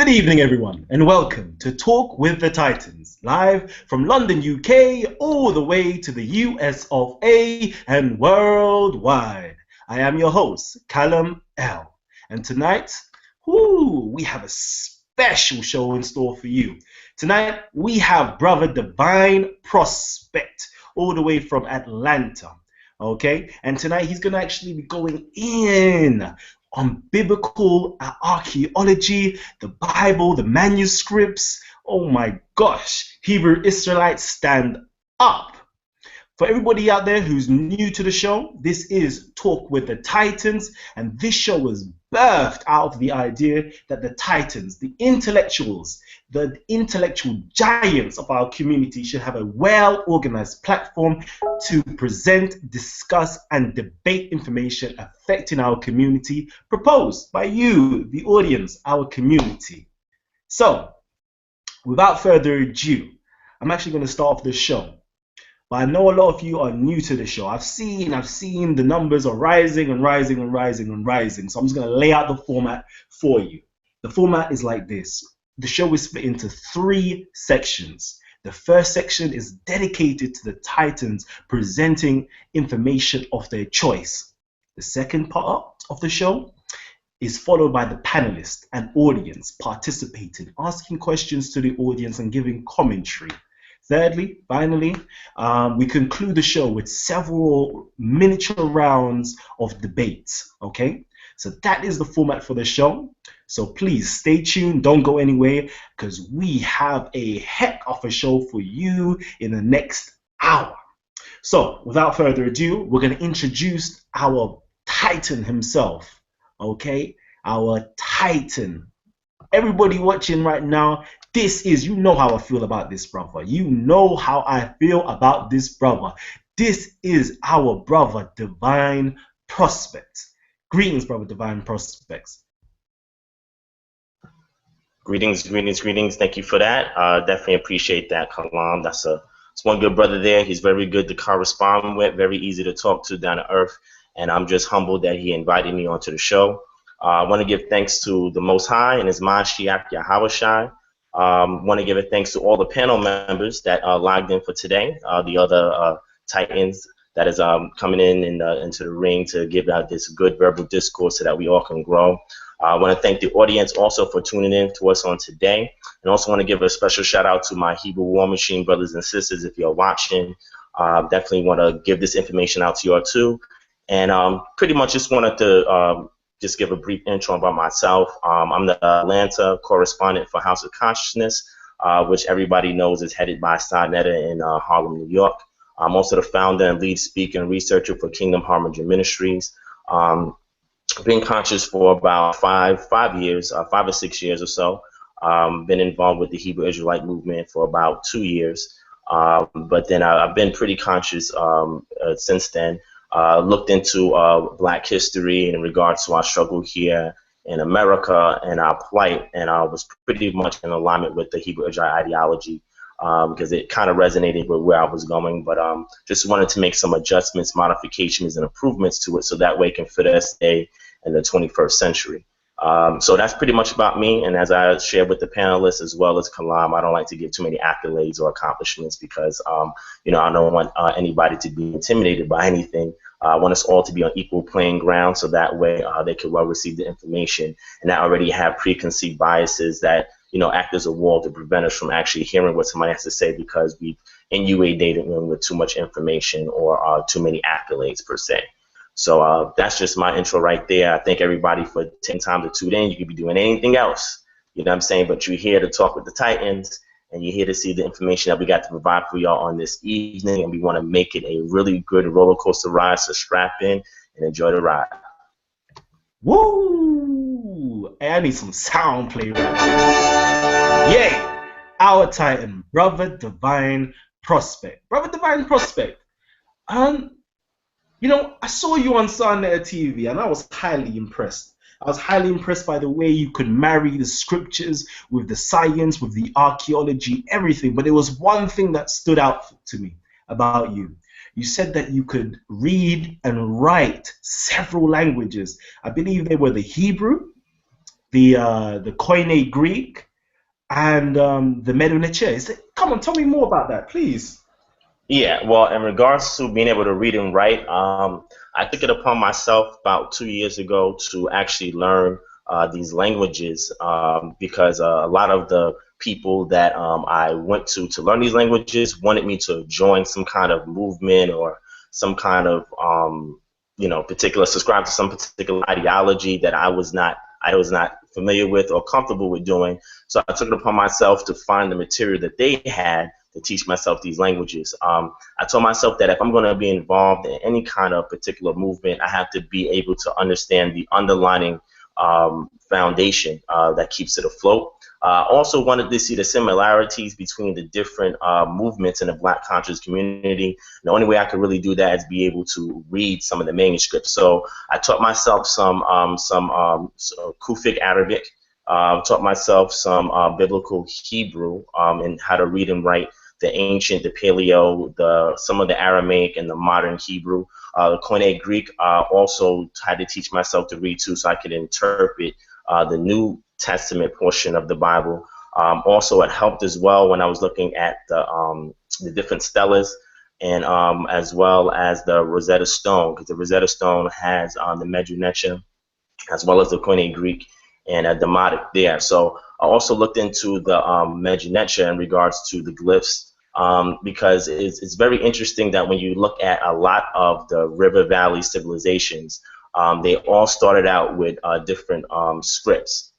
Good evening, everyone, and welcome to Talk with the Titans, live from London, UK, all the way to the US of A and worldwide. I am your host, Callum L. And tonight, we have a special show in store for you. Tonight, we have Brother Divine Prospect, all the way from Atlanta. Okay, and tonight he's going to actually be going in on biblical archaeology, the Bible, the manuscripts. Oh my gosh, Hebrew Israelites, stand up. For everybody out there who's new to the show, this is Talk with the Titans, and this show was birthed out of the idea that the Titans, the intellectuals, the intellectual giants of our community should have a well-organized platform to present, discuss, and debate information affecting our community, proposed by you, the audience, our community. So, without further ado, I'm actually going to start off the show. But I know a lot of you are new to the show. I've seen the numbers are rising and rising and rising and rising. So I'm just going to lay out the format for you. The format is like this. The show is split into 3 sections. The first section is dedicated to the Titans presenting information of their choice. The second part of the show is followed by the panelists and audience participating, asking questions to the audience and giving commentary. Thirdly, finally, we conclude the show with several miniature rounds of debates, okay? So that is the format for the show. So please stay tuned, don't go anywhere, because we have a heck of a show for you in the next hour. So without further ado, we're going to introduce our Titan himself, okay? Our Titan. Everybody watching right now, you know how I feel about this brother. You know how I feel about this brother. This is our brother Divine Prospect. Greetings, brother Divine Prospects. Greetings. Thank you for that. Definitely appreciate that, Kalam. It's one good brother there. He's very good to correspond with, very easy to talk to, down to earth. And I'm just humbled that he invited me onto the show. I want to give thanks to the Most High and His Mashiach Yahawashai. Want to give a thanks to all the panel members that logged in for today, the other Titans that is coming into the ring to give out this good verbal discourse so that we all can grow. I want to thank the audience also for tuning in to us on today, and also want to give a special shout out to my Hebrew War Machine brothers and sisters. If you're watching, definitely want to give this information out to you all too, and pretty much just wanted to just give a brief intro about myself. I'm the Atlanta correspondent for House of Consciousness, which everybody knows is headed by Netta in Harlem, New York. I'm also the founder and lead speaker and researcher for Kingdom Harbinger Ministries. Been conscious for about 5 years, 5 or 6 years or so. Been involved with the Hebrew Israelite movement for about 2 years. But then I've been pretty conscious since then. Looked into Black history in regards to our struggle here in America and our plight, and I was pretty much in alignment with the Hebrew Israelite ideology because it kind of resonated with where I was going, but just wanted to make some adjustments, modifications, and improvements to it so that way it can fit us today in the 21st century. So that's pretty much about me, and as I shared with the panelists as well as Kalam, I don't like to give too many accolades or accomplishments because I don't want anybody to be intimidated by anything. I want us all to be on equal playing ground so that way they can well receive the information and not already have preconceived biases that act as a wall to prevent us from actually hearing what somebody has to say because we've inundated them with too much information or too many accolades per se. So that's just my intro right there. I thank everybody for taking time to tune in. You could be doing anything else, you know what I'm saying? But you're here to talk with the Titans, and you're here to see the information that we got to provide for y'all on this evening, and we want to make it a really good roller coaster ride, so strap in and enjoy the ride. Woo! Hey, I need some sound play right now. Yay! Our Titan, Brother Divine Prospect. Brother Divine Prospect. I saw you on Sunday TV, and I was highly impressed. I was highly impressed by the way you could marry the scriptures with the science, with the archaeology, everything. But there was one thing that stood out to me about you. You said that you could read and write several languages. I believe they were the Hebrew, the Koine Greek, and the Medu-Neter. Come on, tell me more about that, please. Yeah, well, in regards to being able to read and write, I took it upon myself about 2 years ago to actually learn these languages because a lot of the people that I went to learn these languages wanted me to join some kind of movement or some kind of particular subscribe to some particular ideology that I was not familiar with or comfortable with doing. So I took it upon myself to find the material that they had to teach myself these languages. I told myself that if I'm going to be involved in any kind of particular movement, I have to be able to understand the underlining foundation that keeps it afloat. I also wanted to see the similarities between the different movements in the Black conscious community. The only way I could really do that is be able to read some of the manuscripts. So I taught myself some Kufic Arabic, taught myself some biblical Hebrew and how to read and write the ancient, the Paleo, some of the Aramaic and the modern Hebrew. The Koine Greek also had to teach myself to read too, so I could interpret the New Testament portion of the Bible. Also, it helped as well when I was looking at the different stelas and as well as the Rosetta Stone, because the Rosetta Stone has the Medu-Neter as well as the Koine Greek and a Demotic there. So I also looked into the Medu-Neter in regards to the glyphs because it's very interesting that when you look at a lot of the River Valley civilizations, they all started out with different scripts,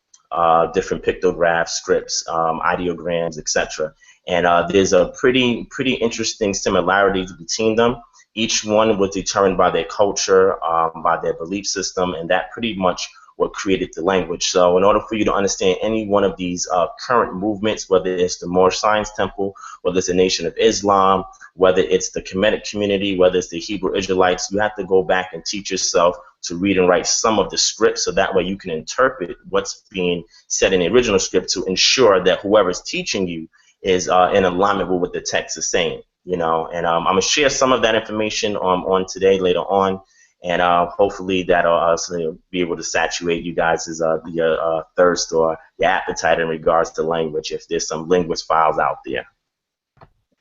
different pictographs, scripts, ideograms, etc. And there's a pretty interesting similarities between them. Each one was determined by their culture, by their belief system, and that pretty much what created the language. So in order for you to understand any one of these current movements, whether it's the Moorish Science Temple, whether it's the Nation of Islam, whether it's the Kemetic community, whether it's the Hebrew Israelites, you have to go back and teach yourself to read and write some of the scripts so that way you can interpret what's being said in the original script to ensure that whoever's teaching you is in alignment with what the text is saying. And I'm gonna share some of that information on today later on, and hopefully that'll be able to saturate you guys' your thirst or your appetite in regards to language if there's some linguist files out there.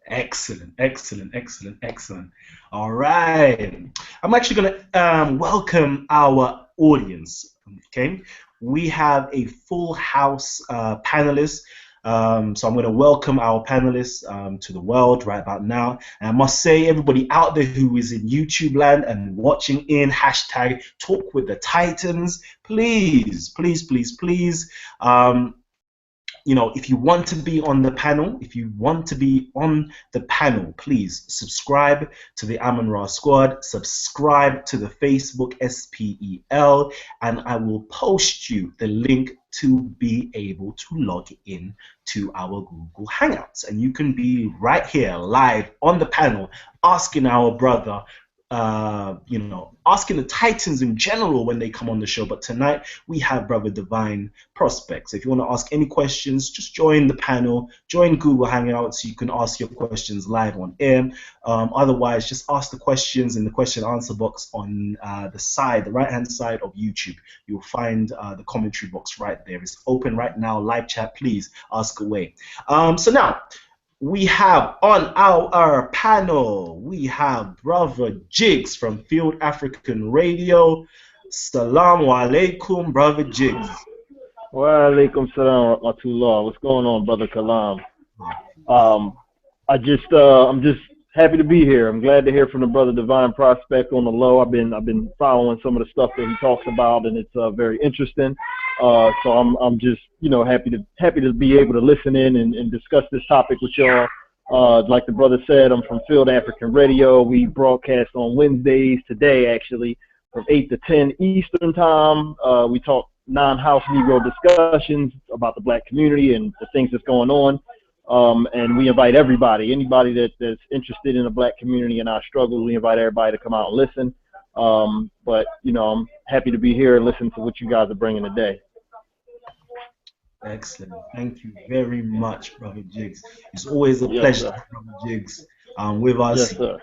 Excellent, excellent, excellent, excellent. All right. I'm actually going to welcome our audience. Okay. We have a full house panelists. So I'm going to welcome our panelists to the world right about now. And I must say, everybody out there who is in YouTube land and watching in hashtag Talk with the Titans, please, please, please, please. If you want to be on the panel, please subscribe to the Amon Ra Squad, subscribe to the Facebook SPEL, and I will post you the link to be able to log in to our Google Hangouts. And you can be right here live on the panel asking our brother asking the Titans in general when they come on the show. But tonight we have Brother Divine Prospects. If you want to ask any questions, just join the panel, join Google Hangouts so you can ask your questions live on air. Otherwise, just ask the questions in the question and answer box on the right-hand side of YouTube. You'll find the commentary box right there. It's open right now, live chat. Please ask away. So now, we have on our panel, we have Brother Jigs from Field African Radio. Salaam alaikum, Brother Jigs. Wa alaikum salam wa rahmatullah. What's going on, Brother Kalam? I'm just happy to be here. I'm glad to hear from the Brother Divine Prospect on the low. I've been following some of the stuff that he talks about, and it's very interesting. So I'm just happy to be able to listen in and discuss this topic with y'all. Like the brother said, I'm from Field African Radio. We broadcast on Wednesdays today, actually, from 8 to 10 Eastern time. We talk non-house Negro discussions about the Black community and the things that's going on. And we invite anybody that's interested in the Black community and our struggle. We invite everybody to come out and listen. But I'm happy to be here and listen to what you guys are bringing today. Excellent. Thank you very much, Brother Jigs. It's always a pleasure to have Brother Jigs with us. Yes, sir.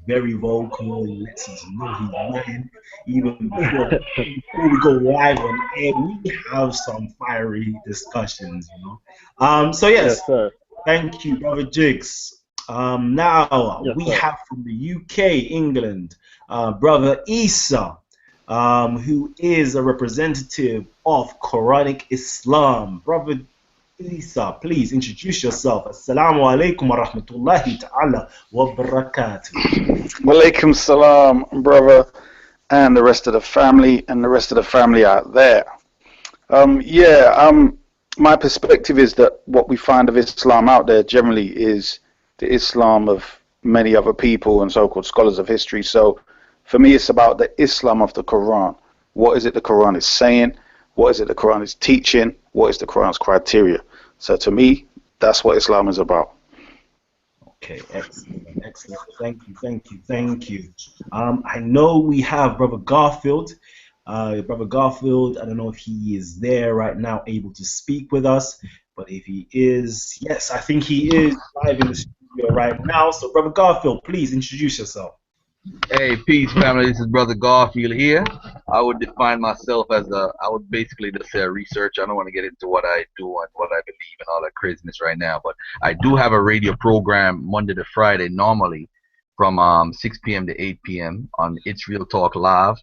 very vocal. He lets us know his mind even before we go live on air. We have some fiery discussions, you know. So Yes, yes, sir. thank you, brother Jigs. Now Yes, we sir. have from the UK, England, brother Isa, who is a representative of Quranic Islam. Brother Isa, please introduce yourself. Assalamu alaikum wa rahmatullahi ta'ala wa barakatuh. Walaikum salam, brother, and the rest of the family, and the rest of the family out there. Yeah, my perspective is that what we find of Islam out there generally is the Islam of many other people and so-called scholars of history. So for me, it's about the Islam of the Quran. What is it the Quran is saying? What is it the Quran is teaching? What is the Quran's criteria? So to me, that's what Islam is about. Okay, excellent, excellent. Thank you, thank you, thank you. I know we have Brother Garfield. Brother Garfield, I don't know if he is there right now, able to speak with us, but if he is, yes, I think he is live in the studio right now. So, Brother Garfield, please introduce yourself. Hey, peace, family. This is Brother Garfield here. I would define myself as I would basically just say a researcher. I don't want to get into what I do and what I believe and all that craziness right now, but I do have a radio program Monday to Friday normally from 6 p.m. to 8 p.m. on It's Real Talk Live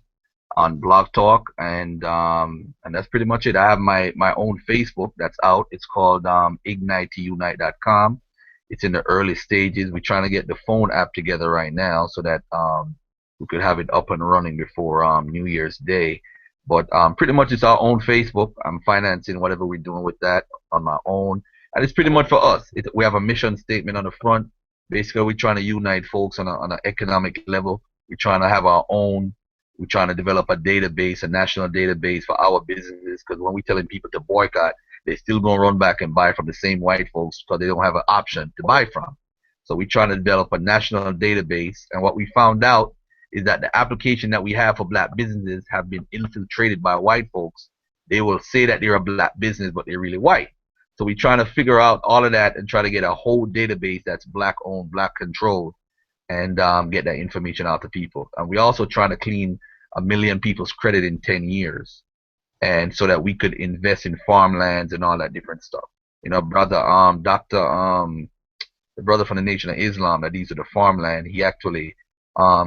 on Blog Talk, and that's pretty much it. I have my own Facebook that's out. It's called ignite2unite.com. It's in the early stages. We're trying to get the phone app together right now so that we could have it up and running before New Year's Day. But pretty much it's our own Facebook. I'm financing whatever we're doing with that on my own, and it's pretty much for us. We have a mission statement on the front. Basically, we're trying to unite folks on an economic level. We're trying to have our own. We're trying to develop a database, a national database for our businesses. Because when we're telling people to boycott, they still gonna run back and buy from the same white folks because they don't have an option to buy from. So we're trying to develop a national database, and what we found out is that the application that we have for black businesses have been infiltrated by white folks. They will say that they're a black business, but they're really white. So we're trying to figure out all of that and try to get a whole database that's black owned, black controlled, and get that information out to people. And we're also trying to clean 1 million people's credit in 10 years, and so that we could invest in farmlands and all that different stuff. You know, brother, the brother from the Nation of Islam that these are the farmland, he actually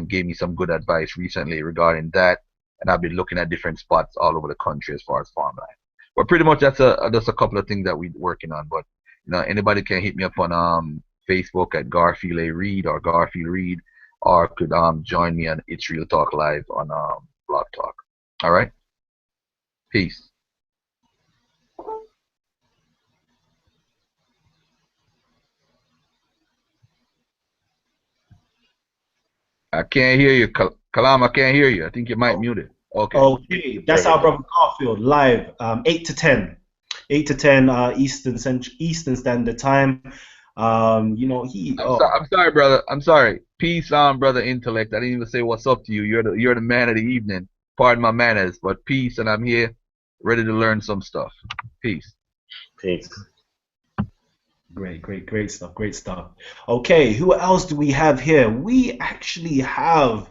gave me some good advice recently regarding that, and I've been looking at different spots all over the country as far as farmland. But pretty much that's a couple of things that we're working on. But you know, anybody can hit me up on Facebook at Garfield A. Reed or Garfield Reed, or could join me on It's Real Talk Live on Blog Talk. All right, peace. I can't hear you, Kalam. I can't hear you. I think you might mute it. Okay. Okay, that's our brother Garfield live, 8 to 10, 8 to 10 Eastern Standard Time. You know, I'm sorry, brother. I'm sorry. Peace on, brother Intellect. I didn't even say what's up to you. You're the man of the evening. Pardon my manners, but peace, and I'm here, ready to learn some stuff. Peace. Peace. Great, great, great stuff, great stuff. Okay, who else do we have here? We actually have,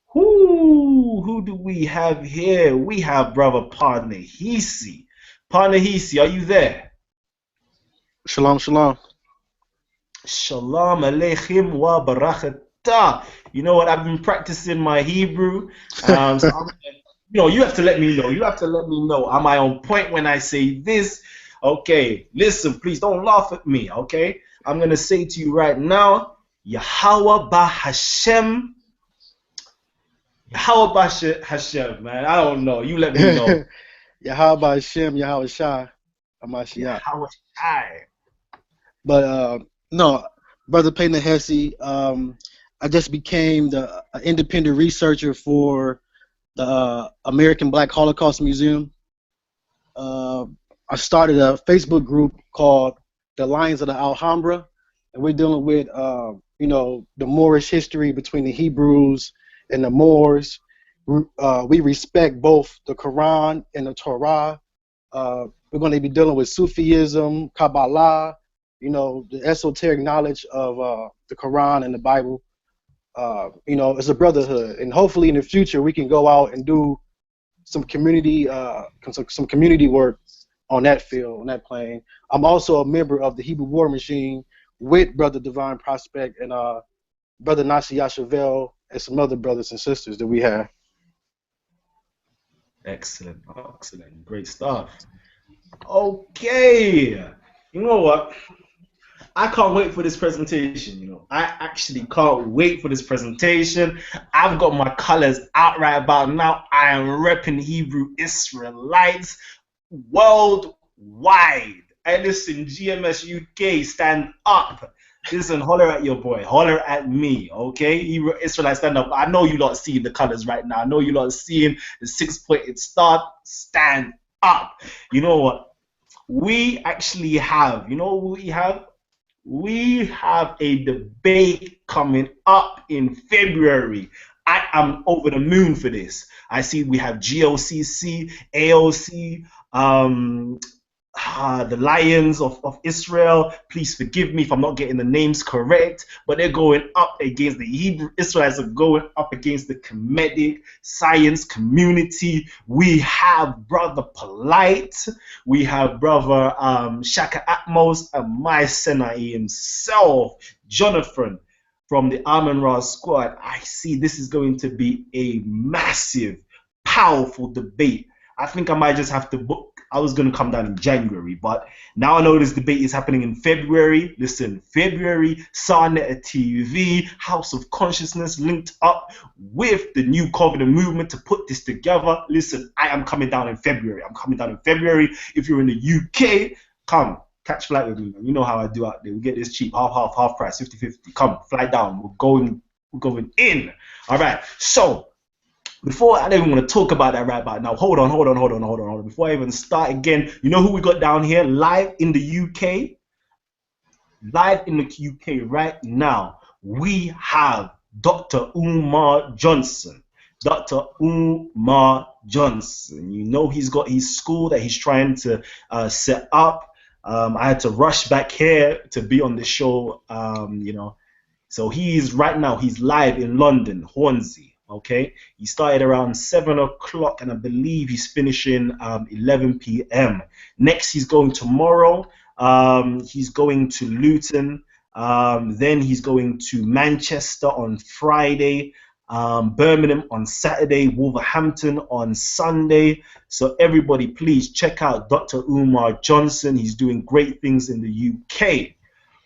who do we have here? We have brother Parnahisi. Parnahisi, are you there? Shalom, shalom. Shalom aleichem wa barakatah. You know what? I've been practicing my Hebrew. You know, you have to let me know. You have to let me know. Am I on point when I say this? Okay, listen, please don't laugh at me, okay? I'm going to say to you right now, Yahweh ba Hashem. Yahweh ba Hashem, man. I don't know. You let me know. Yahweh Hashem, Yahweh Shai, Hamashiach. Yahweh Shai. But no, Brother Peyton Hesse, I just became the independent researcher for the American Black Holocaust Museum. I started a Facebook group called the Lions of the Alhambra, and we're dealing with, you know, the Moorish history between the Hebrews and the Moors. We respect both the Quran and the Torah. We're going to be dealing with Sufism, Kabbalah, you know, the esoteric knowledge of the Quran and the Bible. You know, it's a brotherhood, and hopefully in the future we can go out and do some community work on that field, on that plane. I'm also a member of the Hebrew War Machine with Brother Divine Prospect and Brother Nasi Yashavel and some other brothers and sisters that we have. Excellent, excellent, great stuff. Okay, you know what? I can't wait for this presentation. You know, I actually can't wait for this presentation. I've got my colors out right about now. I am repping Hebrew Israelites worldwide. And listen, GMS UK, stand up. Listen, holler at your boy, holler at me, okay? Hebrew Israelites, stand up. I know you lot seeing the colors right now. I know you lot seeing the 6-pointed star. Stand up. You know what? We actually have, you know what we have? We have a debate coming up in February. I am over the moon for this. I see we have GOCC, AOC, the Lions of Israel. Please forgive me if I'm not getting the names correct, but they're going up against the Hebrew Israelites, are going up against the comedic science community. We have Brother Polite, we have Brother Shaka Atmos, and my Senai himself, Jonathan from the Amun Ra squad. I see this is going to be a massive, powerful debate. I think I might just have to book. I was going to come down in January, but now I know this debate is happening in February. Listen, February, Sarnet TV, House of Consciousness linked up with the New Covenant movement to put this together. Listen, I am coming down in February. I'm coming down in February. If you're in the UK, come, catch flight with me. You know how I do out there. We get this cheap, half price, 50-50. Come, fly down. We're going in. All right, so before I don't even want to talk about that right about now. Hold on. Before I even start again, you know who we got down here live in the UK? Live in the UK right now, we have Dr. Umar Johnson. Dr. Umar Johnson. You know he's got his school that he's trying to set up. I had to rush back here to be on the show, you know. So he's right now, he's live in London, Hornsey. Okay, he started around 7 o'clock, and I believe he's finishing 11 p.m. Next, he's going tomorrow. He's going to Luton. Then he's going to Manchester on Friday, Birmingham on Saturday, Wolverhampton on Sunday. So everybody, please check out Dr. Umar Johnson. He's doing great things in the UK.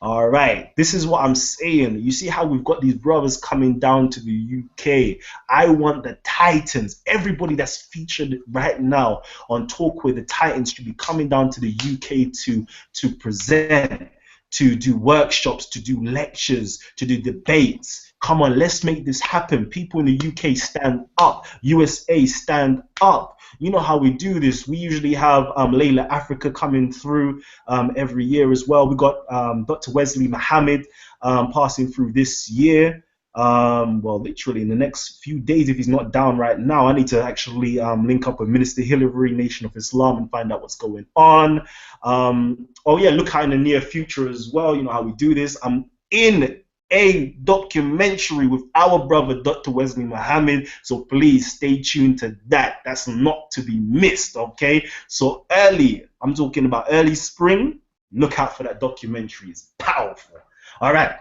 All right, this is what I'm saying. You see how we've got these brothers coming down to the UK. I want the Titans, everybody that's featured right now on Talk with the Titans, to be coming down to the UK to present, to do workshops, to do lectures, to do debates. Come on, let's make this happen. People in the UK, stand up. USA, stand up. You know how we do this. We usually have Layla Africa coming through every year as well. We got Dr. Wesley Muhammad passing through this year. Well, literally in the next few days, if he's not down right now, I need to actually link up with Minister Hillary, Nation of Islam, and find out what's going on. Oh yeah, look out in the near future as well. You know how we do this. I'm in a documentary with our brother Dr. Wesley Muhammad, so please stay tuned to that. That's not to be missed, okay? So early, I'm talking about early spring, look out for that documentary. It's powerful. All right,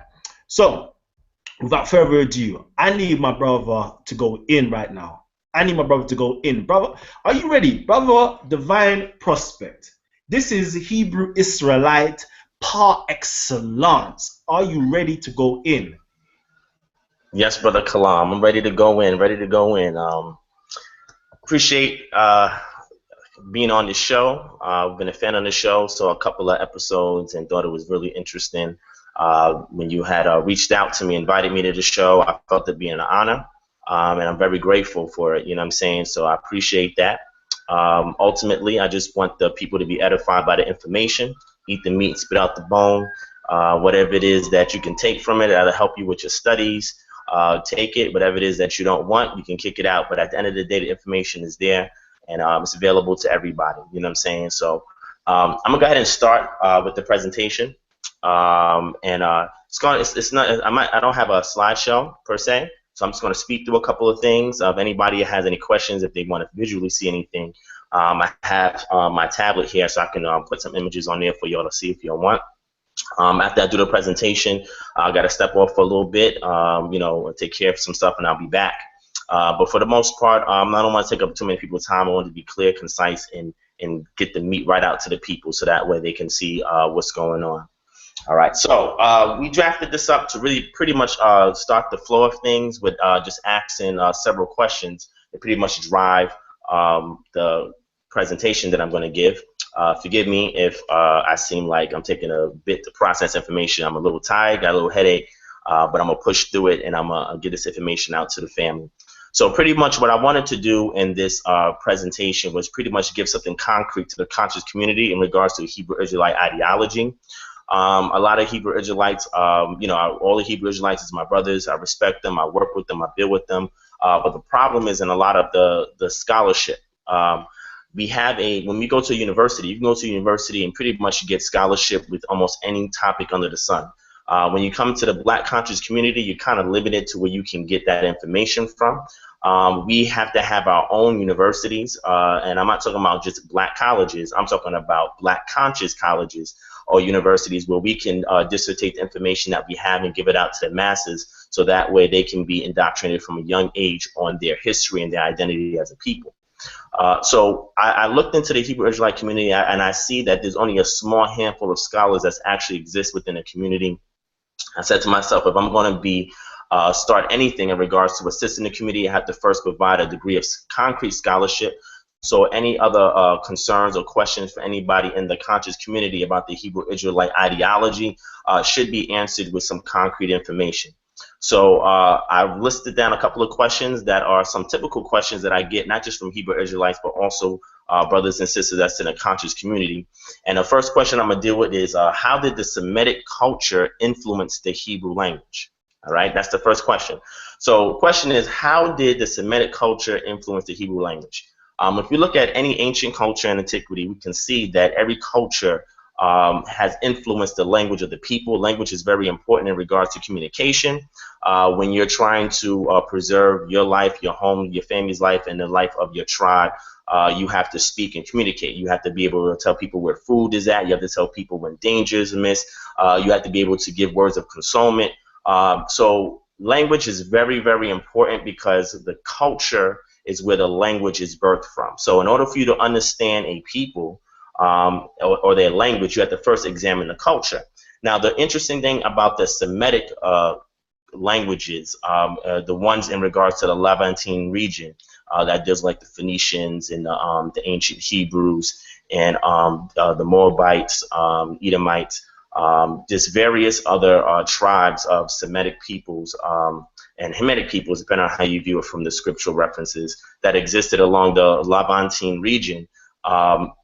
so without further ado, I need my brother to go in right now. I need my brother to go in. Brother, are you ready? Brother Divine Prospect. This is Hebrew Israelite par excellence. Are you ready to go in? Yes, Brother Kalam. I'm ready to go in. Appreciate being on the show. I've been a fan of the show, saw a couple of episodes and thought it was really interesting. When you had reached out to me, invited me to the show, I felt it being an honor, and I'm very grateful for it, you know what I'm saying? So I appreciate that. Ultimately, I just want the people to be edified by the information, eat the meat, spit out the bone, whatever it is that you can take from it, that'll help you with your studies. Take it. Whatever it is that you don't want, you can kick it out. But at the end of the day, the information is there, and it's available to everybody. You know what I'm saying? So I'm going to go ahead and start with the presentation. And it's not. I don't have a slideshow per se, so I'm just going to speak through a couple of things. If anybody has any questions, if they want to visually see anything, I have my tablet here, so I can put some images on there for y'all to see if y'all want. After I do the presentation, I got to step off for a little bit, you know, take care of some stuff, and I'll be back. But for the most part, I don't want to take up too many people's time. I want to be clear, concise, and get the meat right out to the people, so that way they can see what's going on. All right, so we drafted this up to really pretty much start the flow of things with just asking several questions that pretty much drive the presentation that I'm going to give. Forgive me if I seem like I'm taking a bit to process information. I'm a little tired, got a little headache, but I'm going to push through it, and I'm going to get this information out to the family. So pretty much what I wanted to do in this presentation was pretty much give something concrete to the conscious community in regards to Hebrew Israelite ideology. A lot of Hebrew Israelites, you know, all the Hebrew Israelites is my brothers. I respect them. I work with them. I build with them. But the problem is in a lot of the scholarship. We have when we go to a university, you can go to a university and pretty much get scholarship with almost any topic under the sun. When you come to the Black conscious community, you're kind of limited to where you can get that information from. We have to have our own universities, and I'm not talking about just Black colleges. I'm talking about Black conscious colleges or universities where we can dissertate the information that we have and give it out to the masses, so that way they can be indoctrinated from a young age on their history and their identity as a people. So I looked into the Hebrew Israelite community, and I see that there's only a small handful of scholars that actually exist within the community. I said to myself, if I'm going to be start anything in regards to assisting the community, I have to first provide a degree of concrete scholarship. So any other concerns or questions for anybody in the conscious community about the Hebrew Israelite ideology should be answered with some concrete information. So I've listed down a couple of questions that are some typical questions that I get, not just from Hebrew Israelites, but also brothers and sisters that's in a conscious community. And the first question I'm going to deal with is, how did the Semitic culture influence the Hebrew language? All right, that's the first question. So the question is, how did the Semitic culture influence the Hebrew language? If we look at any ancient culture in antiquity, we can see that every culture has influenced the language of the people. Language is very important in regards to communication. When you're trying to preserve your life, your home, your family's life, and the life of your tribe, you have to speak and communicate. You have to be able to tell people where food is at. You have to tell people when danger is amiss. You have to be able to give words of consolement. So language is very, very important because the culture is where the language is birthed from. So in order for you to understand a people or their language, you have to first examine the culture. Now, the interesting thing about the Semitic languages, the ones in regards to the Levantine region, that does like the Phoenicians and the ancient Hebrews and the Moabites, Edomites, there's various other tribes of Semitic peoples and Hamitic peoples, depending on how you view it from the scriptural references, that existed along the Levantine region,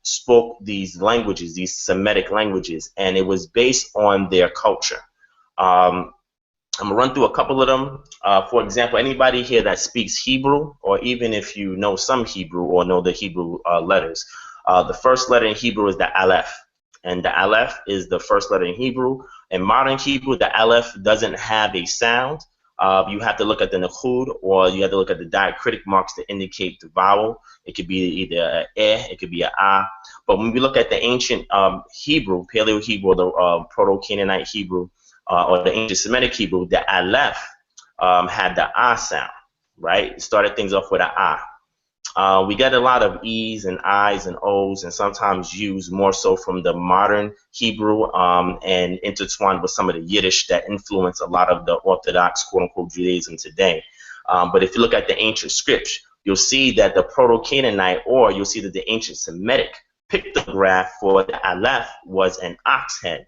spoke these languages, these Semitic languages, and it was based on their culture. I'm going to run through a couple of them. For example, anybody here that speaks Hebrew, or even if you know some Hebrew or know the Hebrew letters, the first letter in Hebrew is the Aleph. And the Aleph is the first letter in Hebrew. In modern Hebrew, the Aleph doesn't have a sound. You have to look at the Nakhud, or you have to look at the diacritic marks to indicate the vowel. It could be either an it could be an ah. But when we look at the ancient Hebrew, Paleo Hebrew, the Proto-Canaanite Hebrew, or the ancient Semitic Hebrew, the Aleph had the ah sound, right? It started things off with an ah. We get a lot of E's and I's and O's, and sometimes U's more so from the modern Hebrew and intertwined with some of the Yiddish that influence a lot of the Orthodox, quote-unquote, Judaism today. But if you look at the ancient scripts, you'll see that the Proto-Canaanite, or you'll see that the ancient Semitic pictograph for the Aleph was an ox head.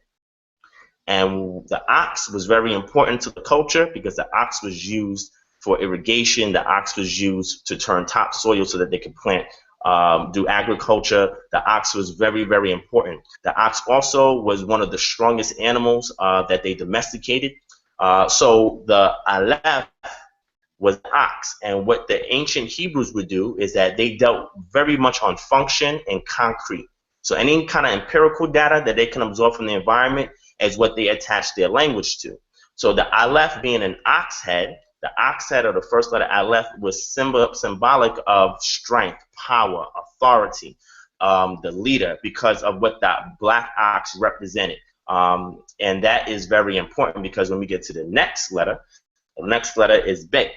And the ox was very important to the culture because the ox was used for irrigation. The ox was used to turn topsoil so that they could plant, do agriculture. The ox was very, very important. The ox also was one of the strongest animals that they domesticated. So the Aleph was an ox. And what the ancient Hebrews would do is that they dealt very much on function and concrete. So any kind of empirical data that they can absorb from the environment is what they attach their language to. So the aleph being an ox head, the ox head, or the first letter aleph, was symbolic of strength, power, authority, the leader, because of what that black ox represented. And that is very important, because when we get to the next letter is bet.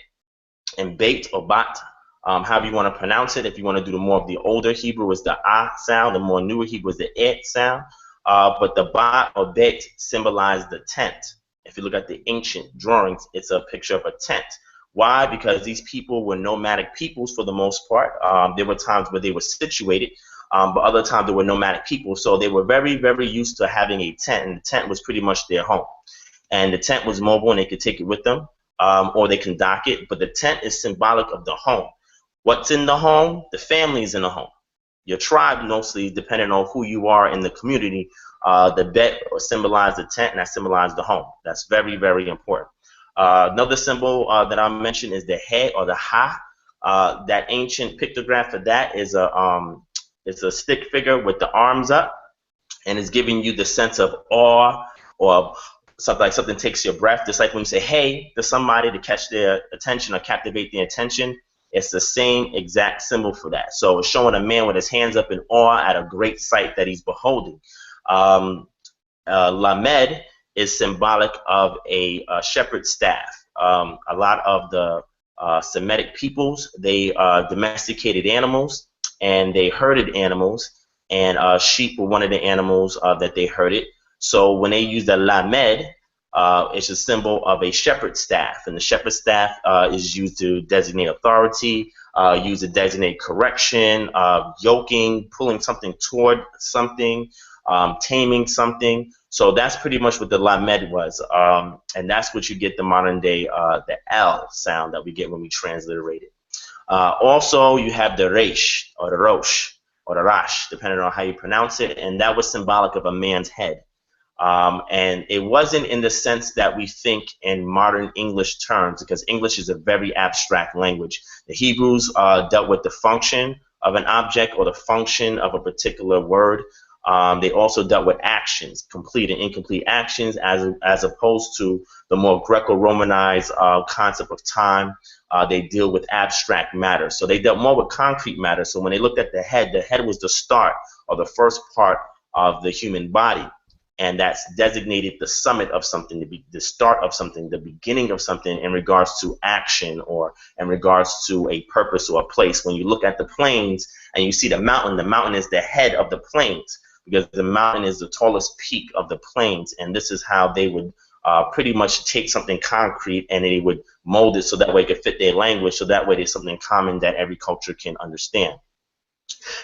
And bait or bat, however you want to pronounce it. If you want to do the more of the older Hebrew, is the ah sound. The more newer Hebrew is the et sound. But the bat or bait symbolize the tent. If you look at the ancient drawings, it's a picture of a tent. Why? Because these people were nomadic peoples for the most part. There were times where they were situated, but other times they were nomadic people. So they were very, very used to having a tent, and the tent was pretty much their home. And the tent was mobile, and they could take it with them. Or they can dock it, but the tent is symbolic of the home. What's in the home? The family is in the home. Your tribe, mostly, depending on who you are in the community, the bet symbolize the tent, and that symbolizes the home. That's very, very important. Another symbol that I mentioned is the he, or the ha. That ancient pictograph for that is it's a stick figure with the arms up, and it's giving you the sense of awe, or something like something takes your breath. Just like when you say hey to somebody to catch their attention or captivate their attention, it's the same exact symbol for that. So it's showing a man with his hands up in awe at a great sight that he's beholding. Lamed is symbolic of a shepherd's staff. A lot of the Semitic peoples, they domesticated animals, and they herded animals, and sheep were one of the animals that they herded. So when they use the lamed, it's a symbol of a shepherd's staff, and the shepherd's staff is used to designate authority, used to designate correction, yoking, pulling something toward something, taming something. So that's pretty much what the lamed was, and that's what you get the modern day the L sound that we get when we transliterate it. Also, you have the resh, or the rosh, or the rash, depending on how you pronounce it, and that was symbolic of a man's head. And it wasn't in the sense that we think in modern English terms, because English is a very abstract language. The Hebrews dealt with the function of an object, or the function of a particular word. They also dealt with actions, complete and incomplete actions, as opposed to the more Greco-Romanized concept of time. They deal with abstract matter. So they dealt more with concrete matter. So when they looked at the head was the start, or the first part of the human body. And that's designated the summit of something, the start of something, the beginning of something in regards to action, or in regards to a purpose or a place. When you look at the plains and you see the mountain is the head of the plains, because the mountain is the tallest peak of the plains. And this is how they would pretty much take something concrete, and they would mold it so that way it could fit their language, so that way there's something common that every culture can understand.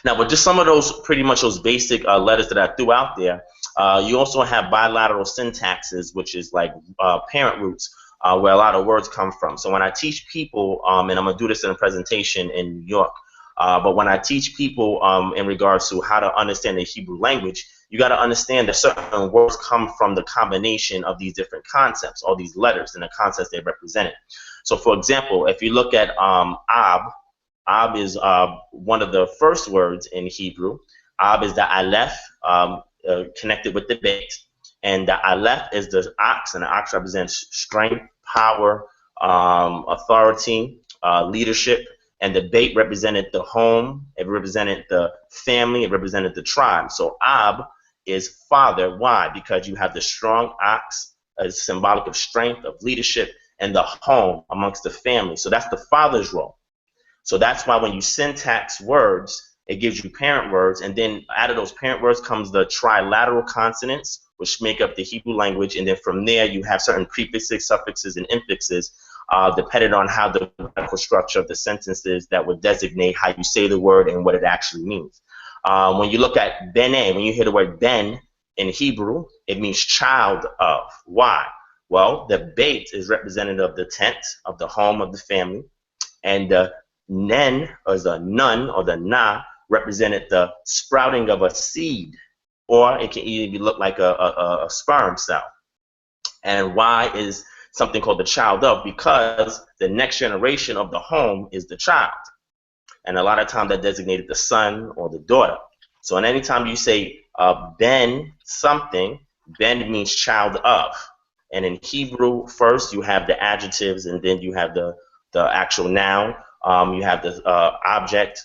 Now, with just some of those, pretty much those basic letters that I threw out there, you also have bilateral syntaxes, which is like parent roots, where a lot of words come from. So when I teach people, and I'm going to do this in a presentation in New York, but when I teach people in regards to how to understand the Hebrew language, you got to understand that certain words come from the combination of these different concepts, all these letters and the concepts they represented. So for example, if you look at Ab is one of the first words in Hebrew. Ab is the aleph, connected with the beit, and the aleph is the ox, and the ox represents strength, power, authority, leadership, and the beit represented the home, it represented the family, it represented the tribe. So Ab is father. Why? Because you have the strong ox, as symbolic of strength, of leadership, and the home amongst the family. So that's the father's role. So that's why when you syntax words, it gives you parent words, and then out of those parent words comes the trilateral consonants, which make up the Hebrew language, and then from there you have certain prefixes, suffixes, and infixes, depending on how the grammatical structure of the sentences that would designate how you say the word and what it actually means. When you look at bene, when you hear the word ben in Hebrew, it means child of. Why? Well, the beit is representative of the tent, of the home, of the family, and the nen, or the nun, or the na, represented the sprouting of a seed, or it can even look like a sperm cell. And why is something called the child of? Because the next generation of the home is the child. And a lot of times that designated the son or the daughter. So anytime you say ben something, ben means child of. And in Hebrew, first you have the adjectives, and then you have the actual noun. You have the object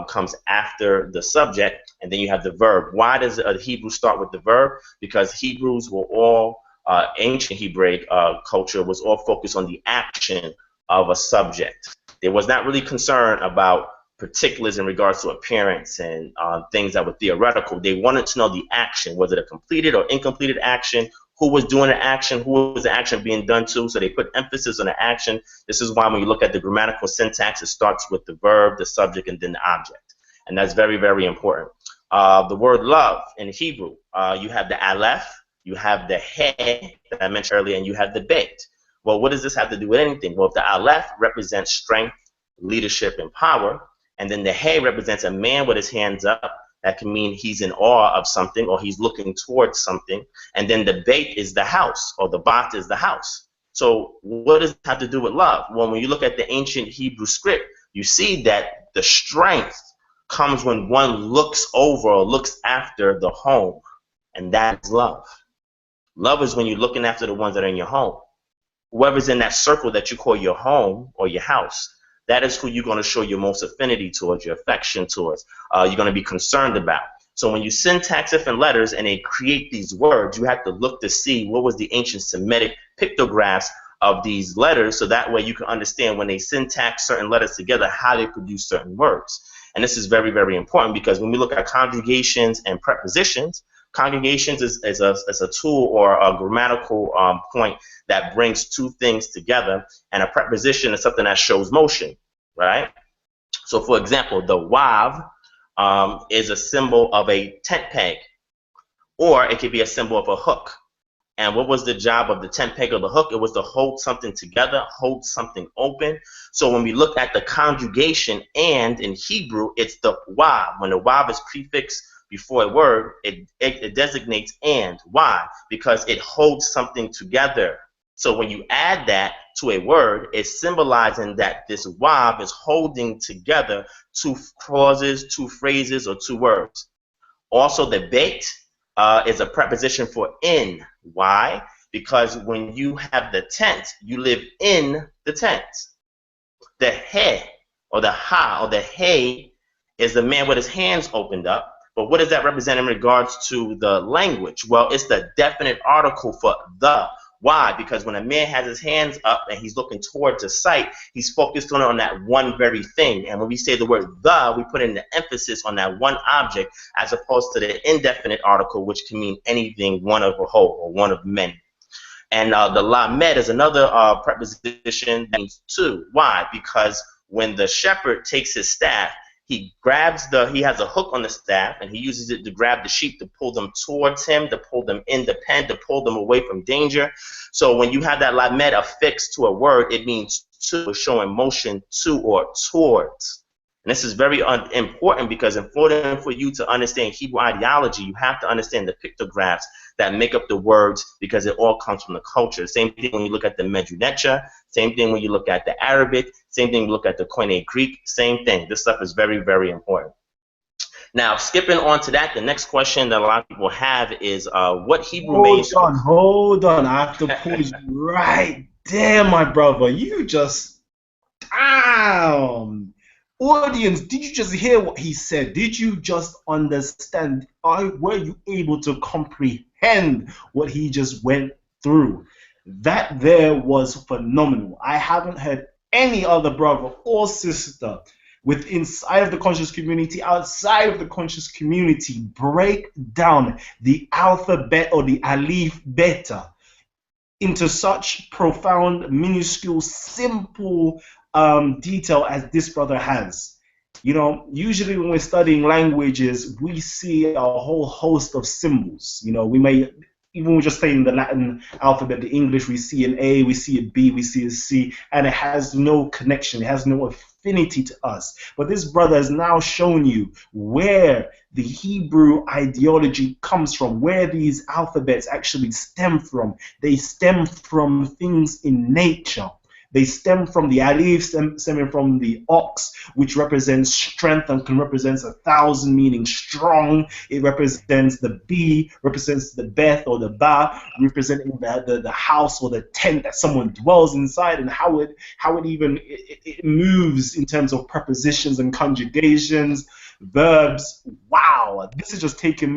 comes after the subject, and then you have the verb. Why does Hebrew start with the verb? Because Hebrews were all ancient Hebraic culture was all focused on the action of a subject. They was not really concerned about particulars in regards to appearance and things that were theoretical. They wanted to know the action. Was it a completed or incompleted action? Who was doing the action? Who was the action being done to? So they put emphasis on the action. This is why when you look at the grammatical syntax, it starts with the verb, the subject, and then the object. And that's very, very important. The word love in Hebrew, you have the aleph, you have the he that I mentioned earlier, and you have the bet. Well, what does this have to do with anything? Well, if the aleph represents strength, leadership, and power, and then the he represents a man with his hands up, that can mean he's in awe of something or he's looking towards something. And then the bait is the house, or the bat is the house. So what does it have to do with love? Well, when you look at the ancient Hebrew script, you see that the strength comes when one looks over or looks after the home, and that is love. Love is when you're looking after the ones that are in your home. Whoever's in that circle that you call your home or your house, that is who you're going to show your most affinity towards, your affection towards, you're going to be concerned about. So when you syntax different letters and they create these words, you have to look to see what was the ancient Semitic pictographs of these letters, so that way you can understand when they syntax certain letters together, how they produce certain words. And this is very, very important, because when we look at conjugations and prepositions, conjugations is a tool or a grammatical point that brings two things together, and a preposition is something that shows motion, right? So for example, the wav is a symbol of a tent peg, or it could be a symbol of a hook. And what was the job of the tent peg or the hook? It was to hold something together, hold something open. So when we look at the conjugation and in Hebrew, it's the wav. When the wav is prefixed before a word, it designates and. Why? Because it holds something together. So when you add that to a word, it's symbolizing that this wav is holding together two clauses, two phrases, or two words. Also, the bet is a preposition for in. Why? Because when you have the tent, you live in the tent. The he or the ha or the he is the man with his hands opened up. But what does that represent in regards to the language? Well, it's the definite article for the. Why? Because when a man has his hands up and he's looking towards a sight, he's focused on that one very thing. And when we say the word the, we put in the emphasis on that one object, as opposed to the indefinite article, which can mean anything, one of a whole or one of many. And the lamed is another preposition that means two. Why? Because when the shepherd takes his staff, he has a hook on the staff, and he uses it to grab the sheep, to pull them towards him, to pull them in the pen, to pull them away from danger. So when you have that lamed affixed to a word, it means to, showing motion to or towards. And this is very important, because in order for you to understand Hebrew ideology, you have to understand the pictographs that make up the words, because it all comes from the culture. Same thing when you look at the Medu-Neter, same thing when you look at the Arabic, same thing when you look at the Koine Greek, same thing. This stuff is very, very important. Now, skipping on to that, the next question that a lot of people have is what Hebrew manuscript? Hold on. I have to pause right there, my brother. You just, damn. Audience, did you just hear what he said? Did you just understand? Were you able to comprehend what he just went through? That there was phenomenal. I haven't heard any other brother or sister inside of the conscious community, outside of the conscious community, break down the alphabet or the Aleph Beta into such profound, minuscule, simple detail as this brother has. You know, usually when we're studying languages, we see a whole host of symbols. You know, we may, even we're just saying the Latin alphabet, the English, we see an A, we see a B, we see a C, and it has no connection, it has no affinity to us. But this brother has now shown you where the Hebrew ideology comes from, where these alphabets actually stem from. They stem from things in nature. They stem from the alif, stemming from the ox, which represents strength and can represent 1,000, meaning strong. It represents the b, represents the beth or the ba, representing the house or the tent that someone dwells inside, and how it it moves in terms of prepositions and conjugations, verbs. Wow, this is just taking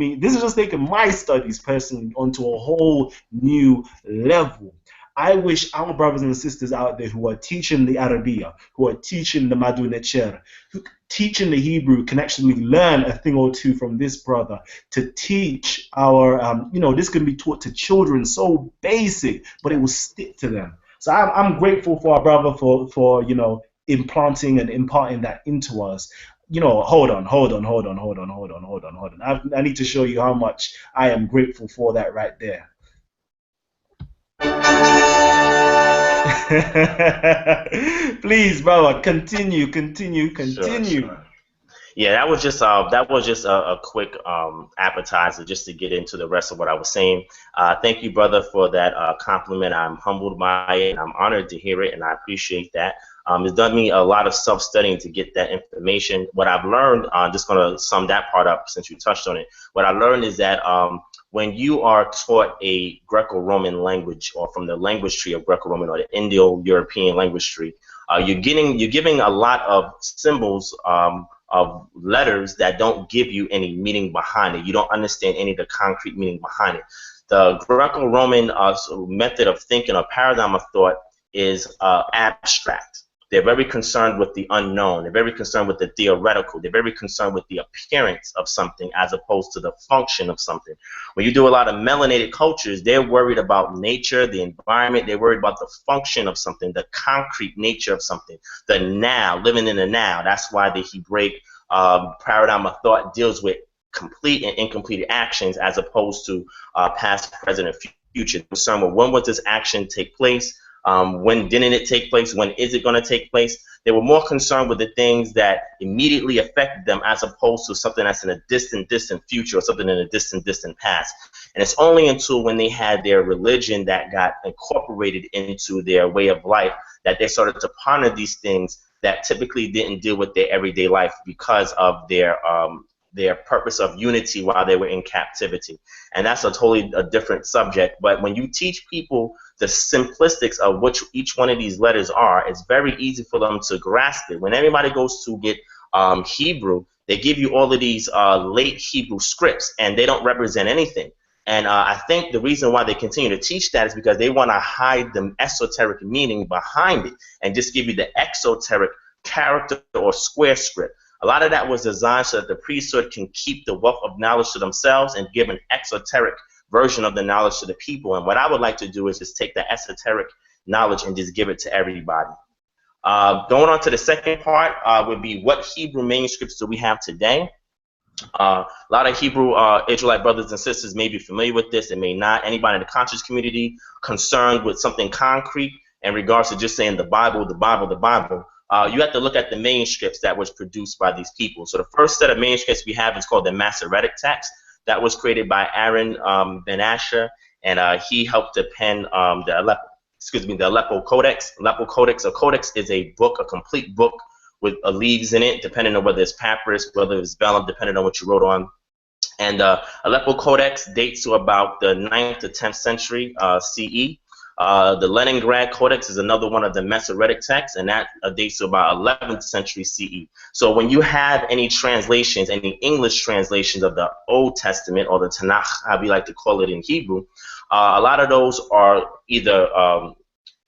my studies personally onto a whole new level. I wish our brothers and sisters out there who are teaching the Arabiya, who are teaching the Madu Necher, who teaching the Hebrew can actually learn a thing or two from this brother to teach our, this can be taught to children, so basic, but it will stick to them. So I'm grateful for our brother for implanting and imparting that into us. Hold on. I need to show you how much I am grateful for that right there. Please, brother, continue. Sure. Yeah, that was just a quick appetizer just to get into the rest of what I was saying. Thank you, brother, for that compliment. I'm humbled by it, and I'm honored to hear it, and I appreciate that. It's done me a lot of self-studying to get that information. What I've learned, just going to sum that part up since you touched on it. What I learned is that when you are taught a Greco-Roman language, or from the language tree of Greco-Roman or the Indo-European language tree, you're giving a lot of symbols of letters that don't give you any meaning behind it. You don't understand any of the concrete meaning behind it. The Greco-Roman method of thinking or paradigm of thought is abstract. They're very concerned with the unknown. They're very concerned with the theoretical. They're very concerned with the appearance of something as opposed to the function of something. When you do a lot of melanated cultures, they're worried about nature, the environment. They're worried about the function of something, the concrete nature of something, the now, living in the now. That's why the Hebraic paradigm of thought deals with complete and incomplete actions as opposed to past, present, and future. They're concerned with when would this action take place? When didn't it take place? When is it going to take place? They were more concerned with the things that immediately affected them as opposed to something that's in a distant future or something in a distant past. And it's only until when they had their religion that got incorporated into their way of life that they started to ponder these things that typically didn't deal with their everyday life because of their purpose of unity while they were in captivity. And that's a totally different subject. But when you teach people the simplistics of what each one of these letters are, it's very easy for them to grasp it. When everybody goes to get Hebrew, they give you all of these late Hebrew scripts, and they don't represent anything. And I think the reason why they continue to teach that is because they want to hide the esoteric meaning behind it and just give you the exoteric character or square script. A lot of that was designed so that the priesthood can keep the wealth of knowledge to themselves and give an exoteric version of the knowledge to the people. And what I would like to do is just take the esoteric knowledge and just give it to everybody. Going on to the second part would be what Hebrew manuscripts do we have today? A lot of Hebrew Israelite brothers and sisters may be familiar with this, and may not. Anybody in the conscious community concerned with something concrete in regards to just saying the Bible, you have to look at the manuscripts that was produced by these people. So the first set of manuscripts we have is called the Masoretic text. That was created by Aaron Ben Asher, and he helped to pen the Aleppo Codex. Aleppo Codex, a codex is a book, a complete book with leaves in it, depending on whether it's papyrus, whether it's vellum, depending on what you wrote on. And Aleppo Codex dates to about the 9th to 10th century CE. The Leningrad Codex is another one of the Masoretic texts, and that dates to about 11th century CE. So when you have any translations, any English translations of the Old Testament, or the Tanakh, how we like to call it in Hebrew, a lot of those are either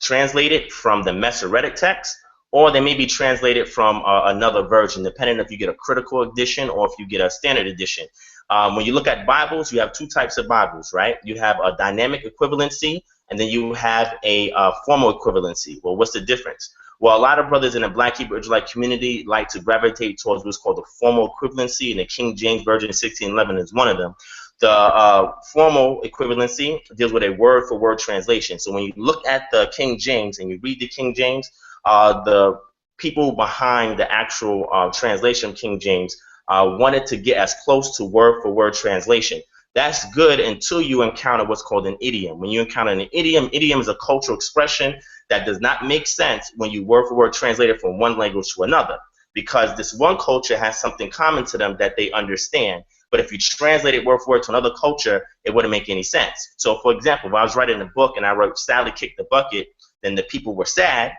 translated from the Masoretic text, or they may be translated from another version, depending if you get a critical edition or if you get a standard edition. When you look at Bibles, you have two types of Bibles, right? You have a dynamic equivalency, and then you have a formal equivalency. Well, what's the difference? Well, a lot of brothers in the Black Hebrew Israelite community like to gravitate towards what's called the formal equivalency, and the King James Version 1611 is one of them. The formal equivalency deals with a word-for-word translation. So when you look at the King James and you read the King James, the people behind the actual translation of King James wanted to get as close to word-for-word translation. That's good until you encounter what's called an idiom. When you encounter an idiom is a cultural expression that does not make sense when you word for word translate it from one language to another, because this one culture has something common to them that they understand. But if you translate it word for word to another culture, it wouldn't make any sense. So, for example, when I was writing a book and I wrote Sally kicked the bucket, then the people were sad,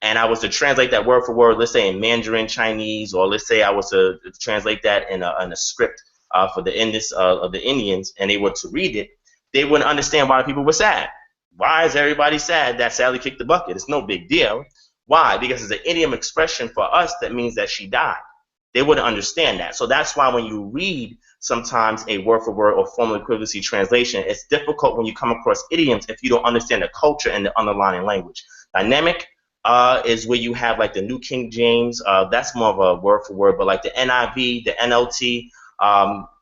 and I was to translate that word for word, let's say in Mandarin Chinese, or let's say I was to translate that in a script for the of the Indians, and they were to read it, they wouldn't understand why people were sad. Why is everybody sad that Sally kicked the bucket? It's no big deal. Why? Because it's an idiom expression for us that means that she died. They wouldn't understand that. So that's why when you read sometimes a word for word or formal equivalency translation, it's difficult when you come across idioms if you don't understand the culture and the underlying language. Dynamic is where you have like the New King James. That's more of a word for word, but like the NIV, the NLT,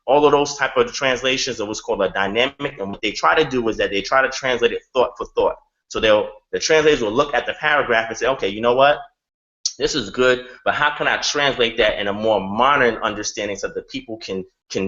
all of those type of translations are what's called a dynamic. And what they try to do is that they try to translate it thought for thought. So the translators will look at the paragraph and say, okay, you know what? This is good, but how can I translate that in a more modern understanding so that people can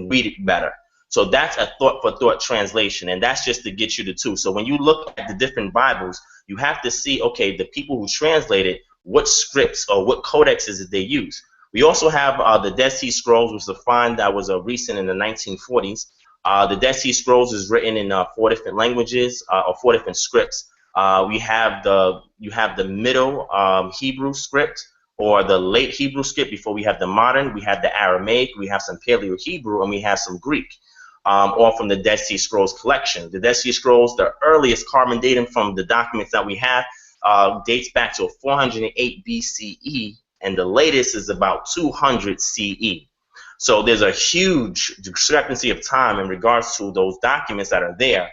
read it better? So that's a thought for thought translation, and that's just to get you the two. So when you look at the different Bibles, you have to see, okay, the people who translate it, what scripts or what codexes did they use? We also have the Dead Sea Scrolls, which was a find that was recent in the 1940s. The Dead Sea Scrolls is written in 4 different languages or 4 different scripts. You have the middle Hebrew script, or the late Hebrew script before we have the modern. We have the Aramaic, we have some Paleo Hebrew, and we have some Greek, all from the Dead Sea Scrolls collection. The Dead Sea Scrolls, the earliest carbon dating from the documents that we have dates back to 408 BCE, and the latest is about 200 CE. So there's a huge discrepancy of time in regards to those documents that are there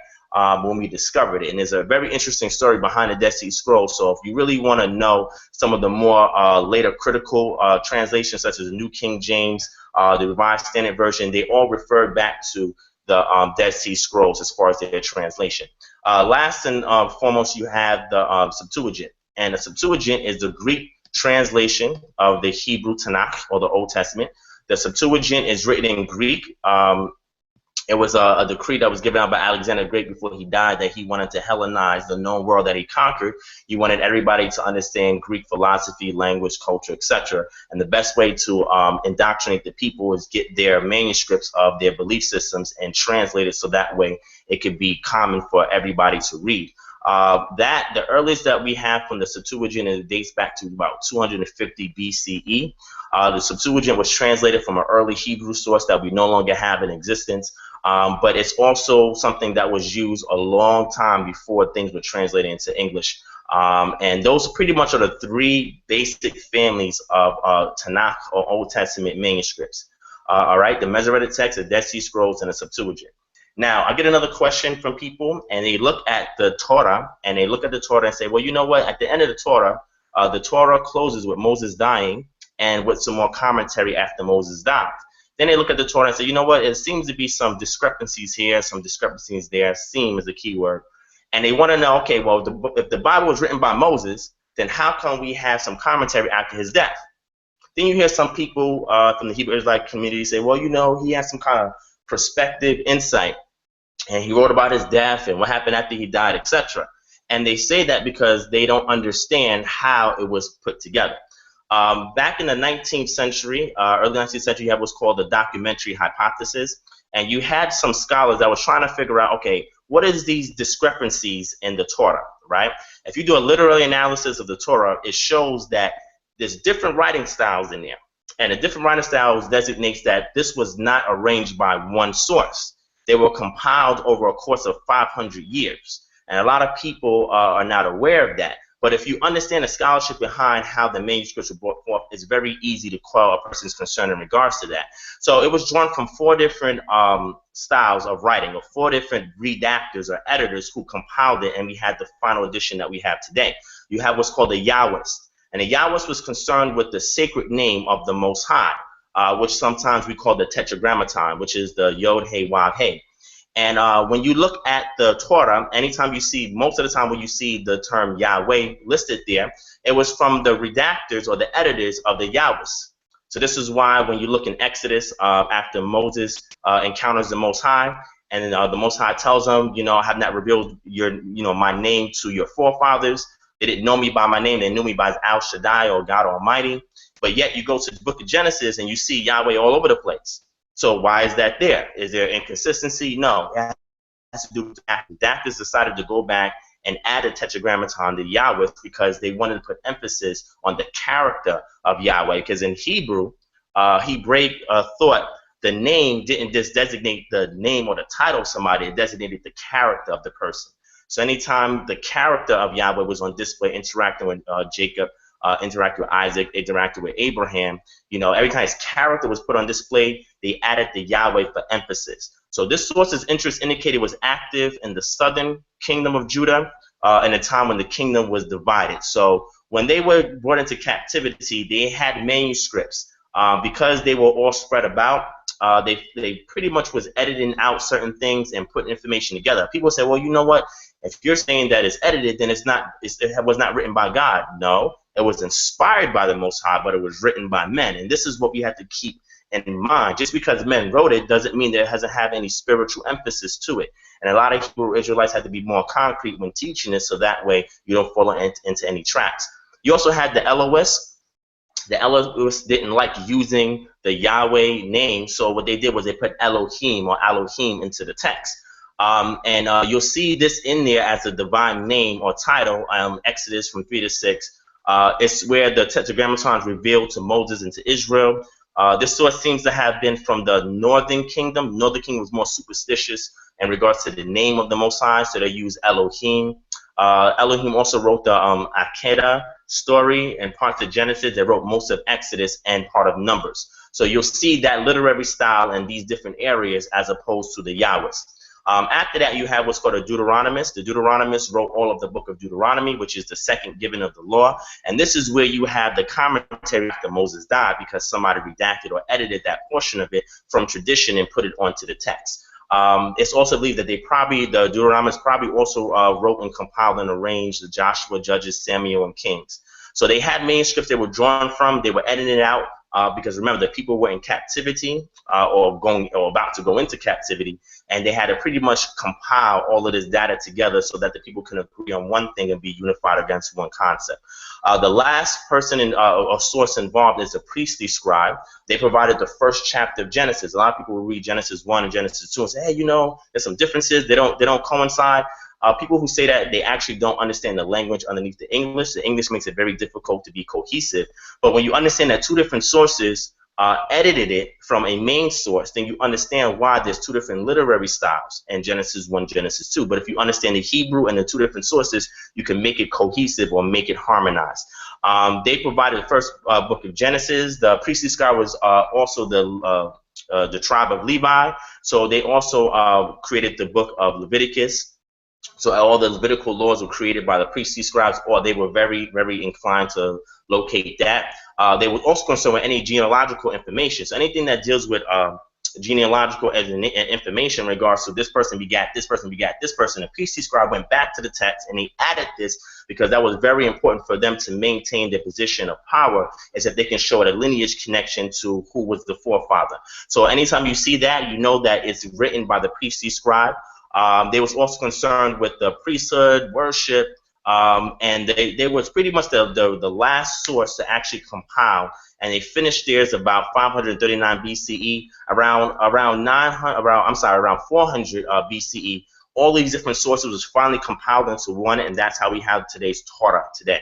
when we discovered it. And there's a very interesting story behind the Dead Sea Scrolls. So if you really want to know some of the more later critical translations, such as the New King James, the Revised Standard Version, they all refer back to the Dead Sea Scrolls as far as their translation. Last and foremost, you have the Septuagint. And the Septuagint is the Greek translation of the Hebrew Tanakh, or the Old Testament. The Septuagint is written in Greek. It was a decree that was given out by Alexander the Great before he died, that he wanted to Hellenize the known world that he conquered. He wanted everybody to understand Greek philosophy, language, culture, etc. And the best way to indoctrinate the people is get their manuscripts of their belief systems and translate it so that way it could be common for everybody to read. The earliest that we have from the Septuagint, it dates back to about 250 BCE. The Septuagint was translated from an early Hebrew source that we no longer have in existence, but it's also something that was used a long time before things were translated into English. And those pretty much are the 3 basic families of Tanakh or Old Testament manuscripts. All right, the Masoretic text, the Dead Sea Scrolls, and the Septuagint. Now, I get another question from people, and they look at the Torah, and say, well, you know what? At the end of the Torah closes with Moses dying and with some more commentary after Moses died. Then they look at the Torah and say, you know what? It seems to be some discrepancies here, some discrepancies there. Seem is the key word. And they want to know, okay, well, if the Bible was written by Moses, then how come we have some commentary after his death? Then you hear some people from the Hebrew Israelite community say, well, you know, he has some kind of perspective insight, and he wrote about his death and what happened after he died, etc. And they say that because they don't understand how it was put together. Back in the 19th century, early 19th century, you have what's called the documentary hypothesis. And you had some scholars that were trying to figure out, okay, what is these discrepancies in the Torah, right? If you do a literary analysis of the Torah, it shows that there's different writing styles in there. And the different writing styles designates that this was not arranged by one source. They were compiled over a course of 500 years. And a lot of people are not aware of that. But if you understand the scholarship behind how the manuscripts were brought forth, it's very easy to quell a person's concern in regards to that. So it was drawn from 4 different styles of writing, or 4 different redactors or editors who compiled it, and we had the final edition that we have today. You have what's called the Yahwist. And the Yahwist was concerned with the sacred name of the Most High, which sometimes we call the Tetragrammaton, which is the Yod, He, Wav, He. And when you look at the Torah, anytime you see, most of the time when you see the term Yahweh listed there, it was from the redactors or the editors of the Yahwist. So this is why when you look in Exodus, after Moses encounters the Most High, and then the Most High tells him, you know, I have not revealed my name to your forefathers, They didn't know me by my name. They knew me by Al Shaddai or God Almighty. But yet you go to the book of Genesis and you see Yahweh all over the place. So why is that there? Is there inconsistency? No. It has to do with Dactys decided to go back and add a tetragrammaton to Yahweh because they wanted to put emphasis on the character of Yahweh. Because in Hebrew, Hebraic thought the name didn't just designate the name or the title of somebody, it designated the character of the person. So anytime the character of Yahweh was on display, interacting with Jacob, interacting with Isaac, interacting with Abraham, every time his character was put on display, they added the Yahweh for emphasis. So this source's interest indicated was active in the southern kingdom of Judah in a time when the kingdom was divided. So when they were brought into captivity, they had manuscripts. Because they were all spread about, they pretty much was editing out certain things and putting information together. People say, well, you know what? If you're saying that it's edited, then it was not written by God. No, it was inspired by the Most High, but it was written by men. And this is what we have to keep in mind. Just because men wrote it doesn't mean that it doesn't have any spiritual emphasis to it. And a lot of Hebrew Israelites had to be more concrete when teaching this, so that way you don't fall into any traps. You also had the LOS. The LOS didn't like using the Yahweh name, so what they did was they put Elohim or Elohim into the text. You'll see this in there as a divine name or title, Exodus from 3 to 6. It's where the tetragrammaton is revealed to Moses and to Israel. This source seems to have been from the northern kingdom. Northern kingdom was more superstitious in regards to the name of the Most High, so they use Elohim. Elohim also wrote the Akedah story and parts of Genesis. They wrote most of Exodus and part of Numbers. So you'll see that literary style in these different areas as opposed to the Yahwehs. After that, you have what's called a Deuteronomist. The Deuteronomist wrote all of the book of Deuteronomy, which is the second giving of the law. And this is where you have the commentary after Moses died, because somebody redacted or edited that portion of it from tradition and put it onto the text. It's also believed that the Deuteronomists probably also wrote and compiled and arranged the Joshua, Judges, Samuel, and Kings. So they had manuscripts they were drawn from. They were editing it out because remember, the people were in captivity or about to go into captivity, and they had to pretty much compile all of this data together so that the people can agree on one thing and be unified against one concept. The last person or source involved is a priestly scribe. They provided the first chapter of Genesis. A lot of people will read Genesis 1 and Genesis 2 and say, hey, there's some differences. They don't coincide. People who say that, they actually don't understand the language underneath the English. The English makes it very difficult to be cohesive. But when you understand that two different sources edited it from a main source, then you understand why there's two different literary styles in Genesis 1, Genesis 2. But if you understand the Hebrew and the two different sources, you can make it cohesive or make it harmonized. They provided the first book of Genesis. The priestly scribe was also the tribe of Levi. So they also created the book of Leviticus. So all the Levitical laws were created by the priestly scribes, or they were very, very inclined to locate that. They were also concerned with any genealogical information. So anything that deals with genealogical information in regards to this person begat this person begat this person, the priestly scribe went back to the text and he added this because that was very important for them to maintain their position of power, is that they can show a lineage connection to who was the forefather. So anytime you see that, you know that it's written by the priestly scribe. They was also concerned with the priesthood, worship, and they was pretty much the last source to actually compile, and they finished theirs about 539 BCE. Around 400 BCE, all these different sources was finally compiled into one, and that's how we have today's Torah today.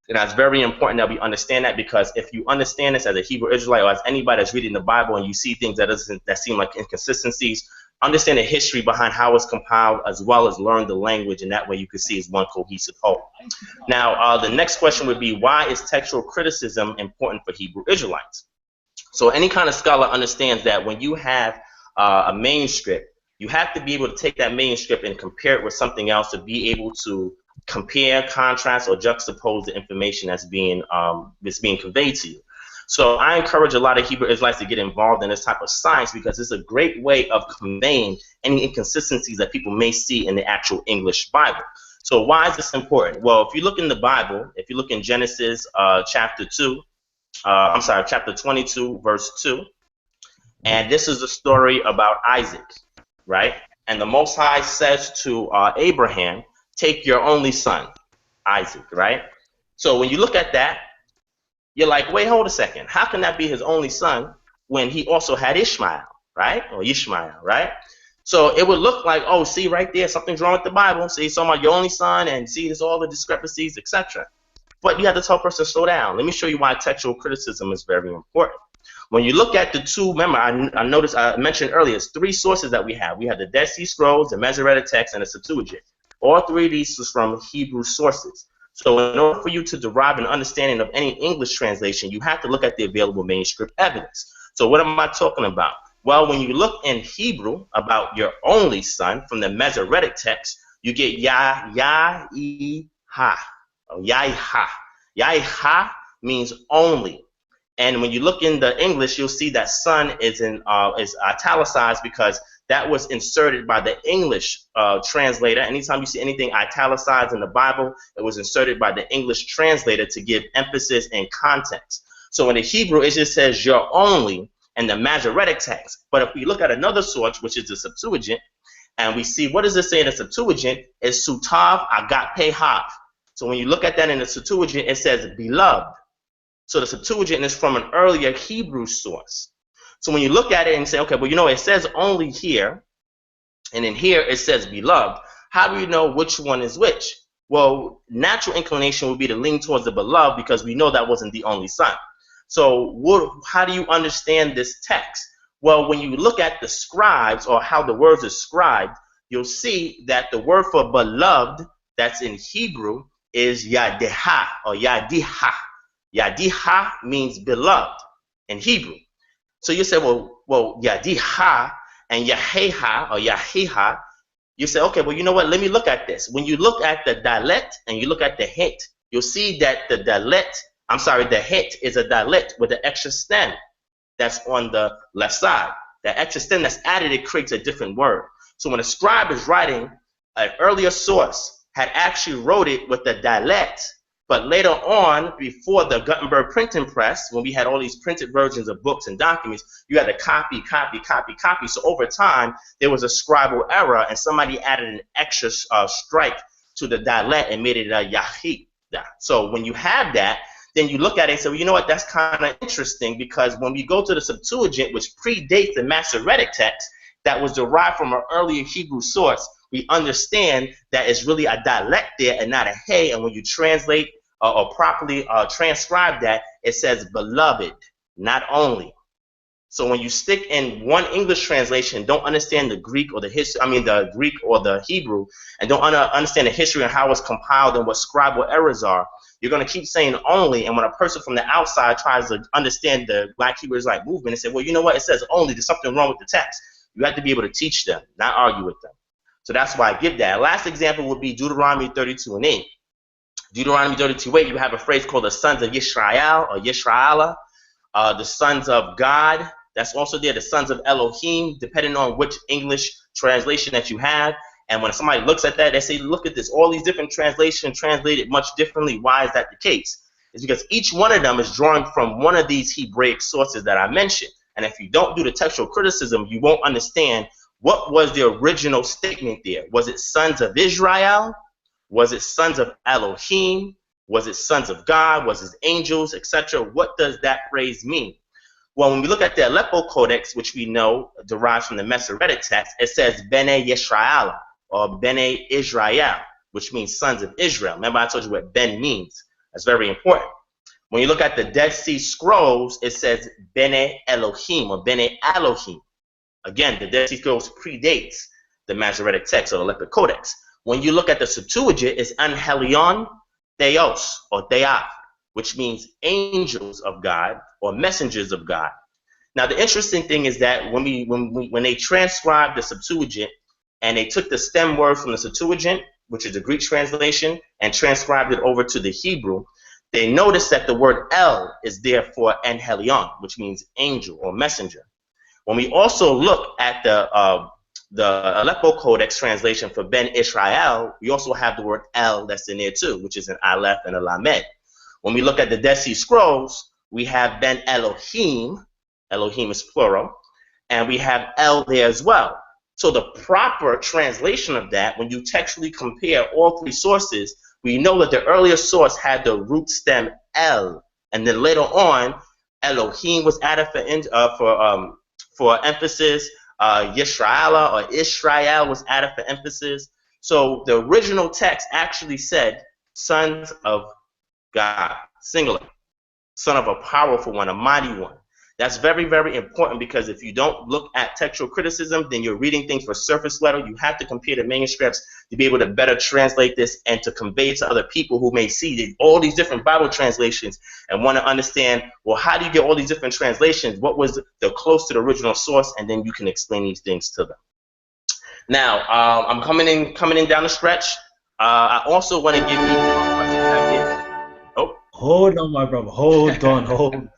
And that's very important that we understand that, because if you understand this as a Hebrew Israelite or as anybody that's reading the Bible and you see things that seem like inconsistencies, understand the history behind how it's compiled, as well as learn the language, and that way you can see it's one cohesive whole. Now, the next question would be, why is textual criticism important for Hebrew Israelites? So any kind of scholar understands that when you have a manuscript, you have to be able to take that manuscript and compare it with something else to be able to compare, contrast, or juxtapose the information that's being conveyed to you. So I encourage a lot of Hebrew Israelites to get involved in this type of science, because it's a great way of conveying any inconsistencies that people may see in the actual English Bible. So why is this important? Well, if you look in the Bible, if you look in Genesis chapter 22, verse 2, and this is the story about Isaac, right? And the Most High says to Abraham, take your only son, Isaac, right? So when you look at that, you're like, wait, hold a second. How can that be his only son when he also had Ishmael, right? Or Ishmael, right? So it would look like, oh, see right there, something's wrong with the Bible. See, it's talking about your only son, and see, there's all the discrepancies, etc. But you have to tell a person to slow down. Let me show you why textual criticism is very important. When you look at the two, remember, I noticed, I mentioned earlier, it's three sources that we have. We have the Dead Sea Scrolls, the Masoretic text, and the Septuagint. All three of these is from Hebrew sources. So in order for you to derive an understanding of any English translation, you have to look at the available manuscript evidence. So what am I talking about? Well, when you look in Hebrew about your only son from the Masoretic text, you get Ya-I-Ha. Yai-Ha. Yai-Ha means only. And when you look in the English, you'll see that son is italicized because that was inserted by the English translator. Anytime you see anything italicized in the Bible, it was inserted by the English translator to give emphasis and context. So in the Hebrew, it just says your only in the Masoretic text. But if we look at another source, which is the Septuagint, and we see what does it say in the Septuagint, it's Sutav Agape Hav. So when you look at that in the Septuagint, it says beloved. So the Septuagint is from an earlier Hebrew source. So when you look at it and say, okay, well, you know, it says only here, and in here it says beloved. How do you know which one is which? Well, natural inclination would be to lean towards the beloved because we know that wasn't the only son. So how do you understand this text? Well, when you look at the scribes or how the words are scribed, you'll see that the word for beloved that's in Hebrew is yadeha or yadiha. Yadiha means beloved in Hebrew. So you say, well, yadiha and yaheha or yahiha, you say, okay, well, you know what? Let me look at this. When you look at the dalet and you look at the hit, you'll see that the hit is a dalet with an extra stem that's on the left side. That extra stem that's added, it creates a different word. So when a scribe is writing, an earlier source had actually wrote it with the dalet. But later on, before the Gutenberg printing press, when we had all these printed versions of books and documents, you had to copy. So over time, there was a scribal error, and somebody added an extra strike to the dalet and made it a yahid. So when you have that, then you look at it and say, well, you know what, that's kind of interesting, because when we go to the Septuagint, which predates the Masoretic text, that was derived from an earlier Hebrew source, we understand that it's really a dialect there and not a hey. And when you translate or properly transcribe that, it says beloved, not only. So when you stick in one English translation, don't understand the Greek or the Greek or the Hebrew, and don't understand the history and how it's compiled and what scribal errors are, you're going to keep saying only. And when a person from the outside tries to understand the Black Hebrew Israelite movement and say, well, you know what, it says only, there's something wrong with the text. You have to be able to teach them, not argue with them. So that's why I give that. Last example would be Deuteronomy 32:8. Deuteronomy 32:8, you have a phrase called the sons of Yisrael or Yisraela, the sons of God. That's also there, the sons of Elohim, depending on which English translation that you have. And when somebody looks at that, they say, look at this, all these different translations translated much differently. Why is that the case? It's because each one of them is drawing from one of these Hebraic sources that I mentioned. And if you don't do the textual criticism, you won't understand what was the original statement there. Was it sons of Israel? Was it sons of Elohim? Was it sons of God? Was it angels, etc.? What does that phrase mean? Well, when we look at the Aleppo Codex, which we know derives from the Masoretic text, it says Bene Yisrael or Bene Israel, which means sons of Israel. Remember, I told you what Ben means. That's very important. When you look at the Dead Sea Scrolls, it says Bene Elohim or Bene Elohim. Again, the Dead Sea Scrolls predates the Masoretic text or the Aleppo Codex. When you look at the Septuagint, it's Angelion Theos or Theos, which means angels of God or messengers of God. Now, the interesting thing is that when they transcribed the Septuagint and they took the stem word from the Septuagint, which is the Greek translation, and transcribed it over to the Hebrew, they noticed that the word El is there for Angelion, which means angel or messenger. When we also look at the Aleppo Codex translation for Ben Israel, we also have the word El that's in there too, which is an Aleph and a Lamed. When we look at the Dead Sea Scrolls, we have Ben Elohim, Elohim is plural, and we have El there as well. So the proper translation of that, when you textually compare all three sources, We know that the earlier source had the root stem El, and then later on, Elohim was added for emphasis. Yisrael or Israel was added for emphasis. So the original text actually said sons of God, singular, son of a powerful one, a mighty one. That's very, very important, because if you don't look at textual criticism, then you're reading things for surface level. You have to compare the manuscripts to be able to better translate this and to convey to other people who may see all these different Bible translations and want to understand, well, how do you get all these different translations? What was the close to the original source? And then you can explain these things to them. Now, I'm coming in down the stretch. I also want to give you. Oh, Hold on, my brother. Hold on, hold on.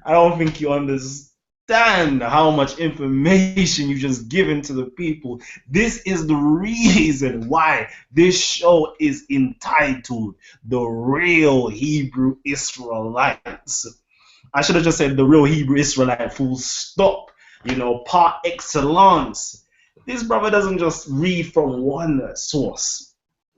I don't think you understand how much information you just given to the people. This is the reason why this show is entitled The Real Hebrew Israelites. I should have just said The Real Hebrew Israelite, full stop. You know, par excellence. This brother doesn't just read from one source.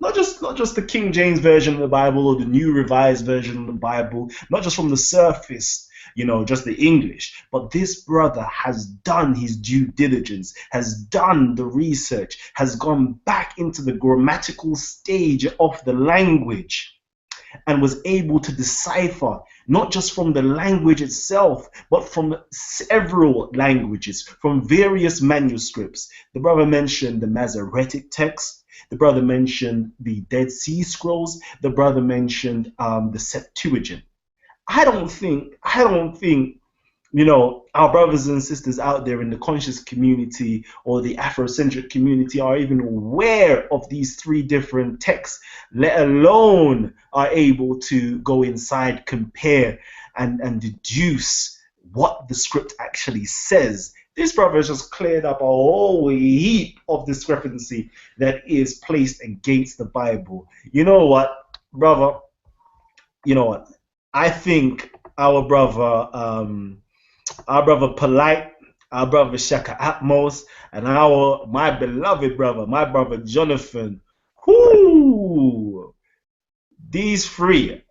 Not just the King James version of the Bible or the New Revised version of the Bible, not just from the surface, you know, just the English. But this brother has done his due diligence, has done the research, has gone back into the grammatical stage of the language, and was able to decipher not just from the language itself, but from several languages, from various manuscripts. The brother mentioned the Masoretic text. The brother mentioned the Dead Sea Scrolls. The brother mentioned the Septuagint. I don't think, you know, our brothers and sisters out there in the conscious community or the Afrocentric community are even aware of these three different texts, let alone are able to go inside, compare, and deduce what the script actually says. This brother has just cleared up a whole heap of discrepancy that is placed against the Bible. You know what, brother? You know what? I think our brother Polite, our brother Shaka Atmos, and my beloved brother, my brother Jonathan, whoo, these three,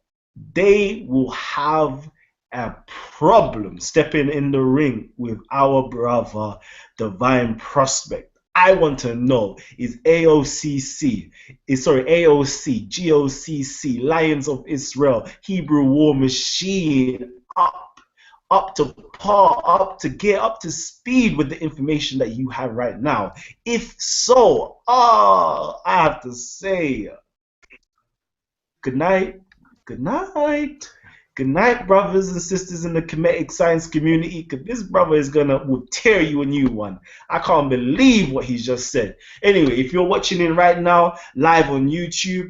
they will have a problem stepping in the ring with our brother Divine Prospect. I want to know, is AOCC, AOC, GOCC, Lions of Israel, Hebrew War Machine up to par, up to speed with the information that you have right now? If so, I have to say, good night, good night, good night, brothers and sisters in the Kemetic science community, because this brother will tear you a new one. I can't believe what he's just said. Anyway, if you're watching it right now, live on YouTube,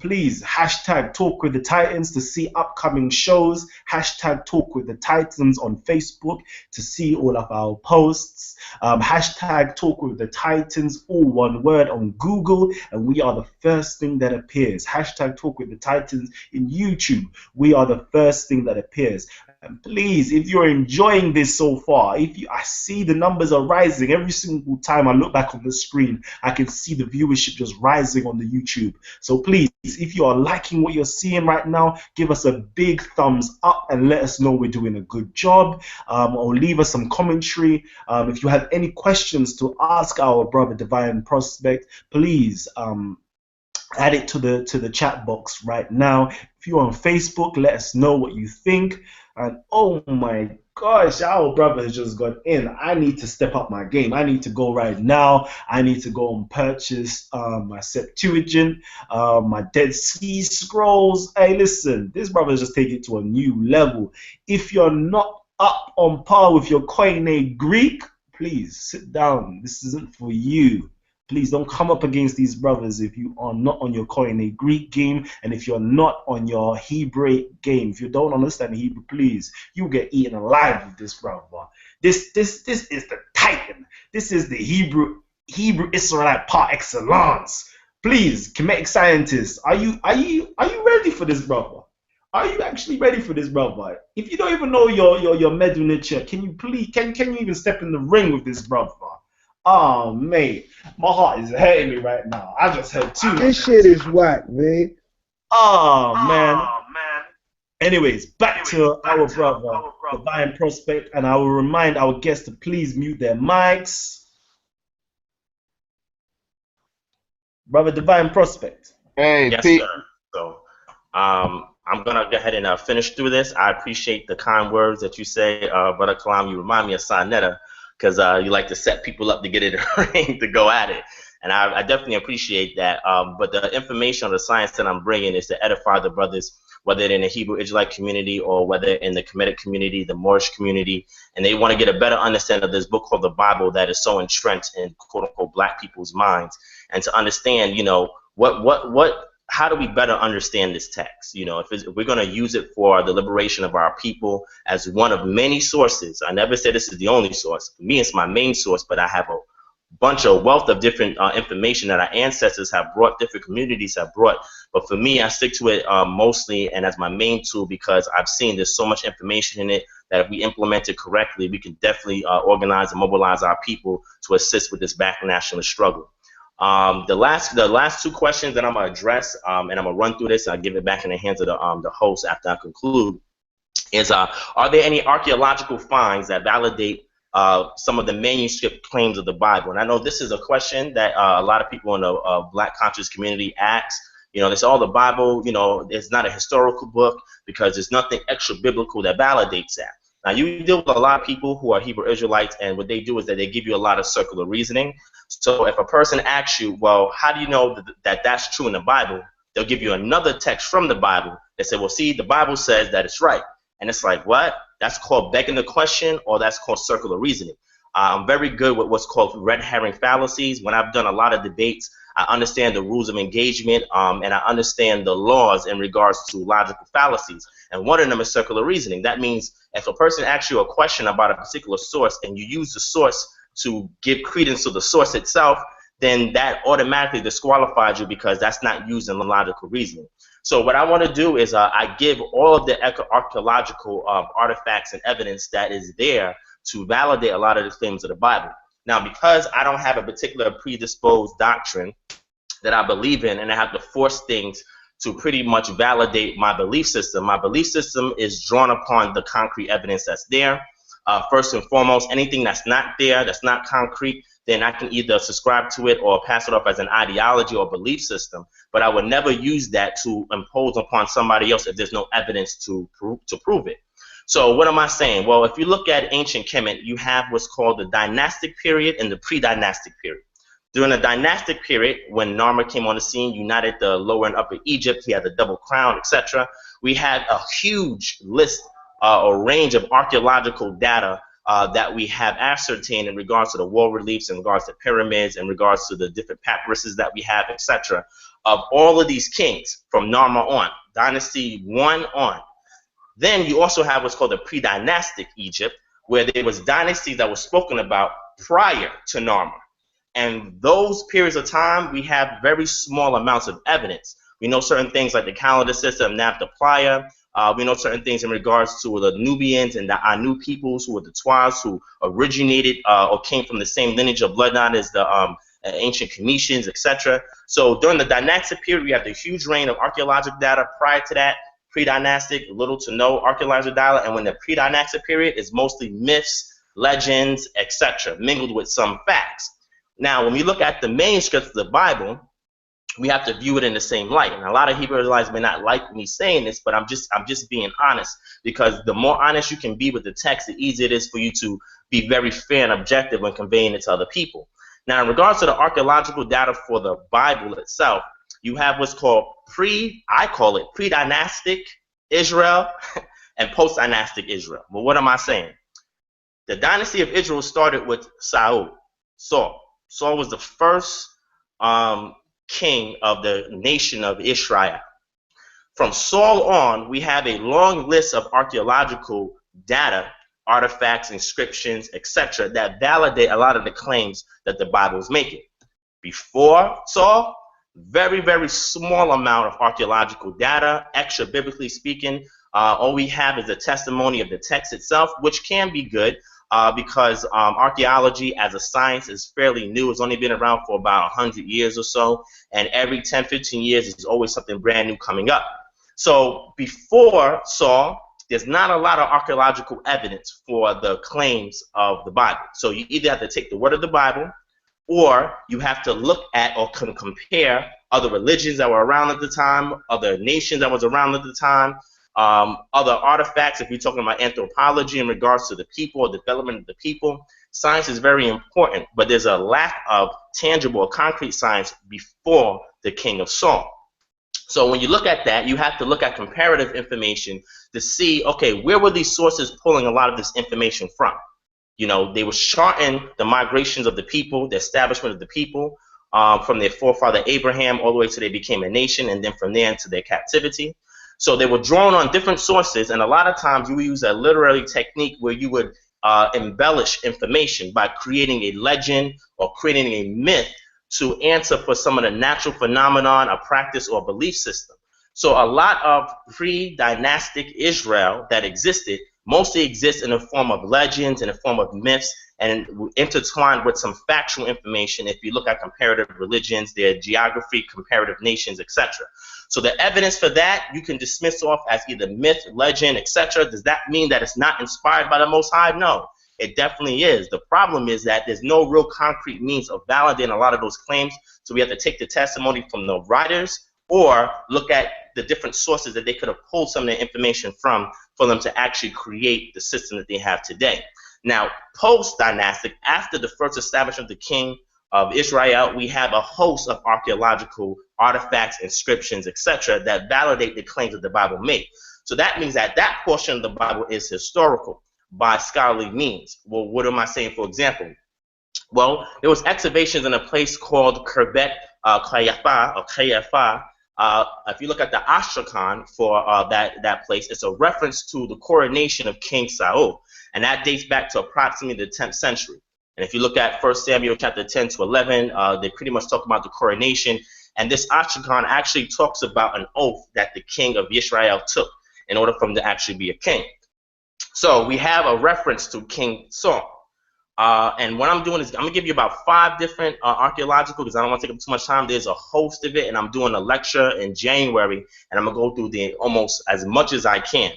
please hashtag Talk with the Titans to see upcoming shows. Hashtag Talk with the Titans on Facebook to see all of our posts. Hashtag Talk with the Titans, all one word, on Google, and we are the first thing that appears. Hashtag Talk with the Titans in YouTube. We are the first thing that appears. And please, if you're enjoying this so far, I see the numbers are rising every single time I look back on the screen. I can see the viewership just rising on the YouTube. So please, if you are liking what you're seeing right now, give us a big thumbs up and let us know we're doing a good job, or leave us some commentary. If you have any questions to ask our brother Divine Prospect, please add it to the chat box right now. If you're on Facebook, let us know what you think. And oh my gosh, our brother has just gone in. I need to step up my game. I need to go right now. I need to go and purchase my Septuagint, my Dead Sea Scrolls. Hey, listen, this brother just take it to a new level. If you're not up on par with your Koine Greek, please sit down. This isn't for you. Please don't come up against these brothers if you are not on your Koine Greek game, and if you're not on your Hebraic game. If you don't understand Hebrew, please, you get eaten alive with this brother. This is the Titan. This is the Hebrew Israelite par excellence. Please, Kemetic scientists, are you ready for this brother? Are you actually ready for this brother? If you don't even know your Medunich, can you even step in the ring with this brother? Oh, mate, my heart is hurting me right now. I just heard too This much. shit is whack, man. Oh, man. Anyways, back to our brother, Divine Prospect, and I will remind our guests to please mute their mics. Brother Divine Prospect. Hey, Yes, Pete. sir. So, I'm gonna go ahead and finish through this. I appreciate the kind words that you say, Brother Kalam. You remind me of Sinetta because you like to set people up to get in the ring to go at it, and I definitely appreciate that. But the information or the science that I'm bringing is to edify the brothers, whether in the Hebrew Israelite community or whether in the Kemetic community, the Moorish community, and they want to get a better understanding of this book called the Bible that is so entrenched in quote unquote black people's minds, and to understand, what how do we better understand this text? If we're going to use it for the liberation of our people as one of many sources. I never said this is the only source. For me, it's my main source, but I have a bunch of wealth of different information that our ancestors have brought, different communities have brought. But for me, I stick to it mostly and as my main tool because I've seen there's so much information in it that if we implement it correctly, we can definitely organize and mobilize our people to assist with this back nationalist struggle. The last two questions that I'm gonna address, and I'm gonna run through this. And I'll give it back in the hands of the host after I conclude. Is are there any archaeological finds that validate some of the manuscript claims of the Bible? And I know this is a question that a lot of people in the Black conscious community ask. They say, "Oh, the Bible, it's not a historical book because there's nothing extra biblical that validates that." Now, you deal with a lot of people who are Hebrew Israelites, and what they do is that they give you a lot of circular reasoning. So if a person asks you, well, how do you know that that's true in the Bible? They'll give you another text from the Bible. They say, well, see, the Bible says that it's right. And it's like, what? That's called begging the question, or that's called circular reasoning. I'm very good with what's called red herring fallacies. When I've done a lot of debates, I understand the rules of engagement, and I understand the laws in regards to logical fallacies. And one of them is circular reasoning. That means if a person asks you a question about a particular source and you use the source to give credence to the source itself, then that automatically disqualifies you because that's not using logical reasoning. So what I want to do is I give all of the archaeological artifacts and evidence that is there to validate a lot of the claims of the Bible. Now, because I don't have a particular predisposed doctrine that I believe in, and I have to force things to pretty much validate my belief system is drawn upon the concrete evidence that's there. First and foremost, anything that's not there, that's not concrete, then I can either subscribe to it or pass it off as an ideology or belief system. But I would never use that to impose upon somebody else if there's no evidence to prove it. So what am I saying? Well, if you look at ancient Kemet, you have what's called the dynastic period and the pre-dynastic period. During the dynastic period, when Narmer came on the scene, united the lower and upper Egypt, he had the double crown, etc. We had a huge list or range of archaeological data that we have ascertained in regards to the wall reliefs, in regards to pyramids, in regards to the different papyruses that we have, etc. Of all of these kings from Narmer on, dynasty 1 on. Then you also have what's called the pre-dynastic Egypt, where there was dynasties that were spoken about prior to Narmer. And those periods of time, we have very small amounts of evidence. We know certain things like the calendar system, Naphtha Playa. We know certain things in regards to the Nubians and the Anu peoples, who were the Twas, who originated or came from the same lineage of bloodline as the ancient Cometians, etc. So during the dynastic period, we have the huge reign of archaeological data. Prior to that, pre-dynastic, little to no archaeological data. And when the pre-dynastic period is mostly myths, legends, etc., mingled with some facts. Now, when we look at the manuscripts of the Bible, we have to view it in the same light. And a lot of Hebrew Israelites may not like me saying this, but I'm just being honest, because the more honest you can be with the text, the easier it is for you to be very fair and objective when conveying it to other people. Now, in regards to the archaeological data for the Bible itself, you have what's called I call it pre-dynastic Israel and post-dynastic Israel. Well, what am I saying? The dynasty of Israel started with Saul. Saul was the first king of the nation of Israel. From Saul on, we have a long list of archaeological data, artifacts, inscriptions, etc., that validate a lot of the claims that the Bible is making. Before Saul, very, very small amount of archaeological data, extra biblically speaking. All we have is a testimony of the text itself, which can be good. because archaeology as a science is fairly new. It's only been around for about 100 years or so, and every 10, 15 years there's always something brand new coming up. So before Saul, there's not a lot of archaeological evidence for the claims of the Bible. So you either have to take the word of the Bible, or you have to look at or compare other religions that were around at the time, other nations that was around at the time, other artifacts. If you're talking about anthropology in regards to the people or development of the people, science is very important, but there's a lack of tangible or concrete science before the king of Saul. So when you look at that, you have to look at comparative information to see, okay, where were these sources pulling a lot of this information from? You know, they were charting the migrations of the people, the establishment of the people, from their forefather Abraham all the way to they became a nation, and then from there into their captivity. So they were drawn on different sources, and a lot of times you would use a literary technique where you would embellish information by creating a legend or creating a myth to answer for some of the natural phenomenon, a practice, or belief system. So a lot of pre-dynastic Israel that existed mostly exists in the form of legends, in the form of myths, and intertwined with some factual information if you look at comparative religions, their geography, comparative nations, etc. So the evidence for that you can dismiss off as either myth, legend, etc. Does that mean that it's not inspired by the Most High? No, it definitely is. The problem is that there's no real concrete means of validating a lot of those claims, so we have to take the testimony from the writers or look at the different sources that they could have pulled some of their information from for them to actually create the system that they have today. Now, post-dynastic, after the first establishment of the king of Israel, we have a host of archaeological artifacts, inscriptions, etc. that validate the claims that the Bible made. So that means that that portion of the Bible is historical by scholarly means. Well, what am I saying, for example? Well, there was excavations in a place called Khirbet Qeiyafa. If you look at the Astrakhan for that place, it's a reference to the coronation of King Saul, and that dates back to approximately the 10th century. And if you look at 1 Samuel chapter 10 to 11, they pretty much talk about the coronation, and this Astrakhan actually talks about an oath that the king of Israel took in order for him to actually be a king. So we have a reference to King Saul. And what I'm doing is I'm going to give you about 5 different archaeological, because I don't want to take up too much time. There's a host of it, and I'm doing a lecture in January, and I'm going to go through the almost as much as I can.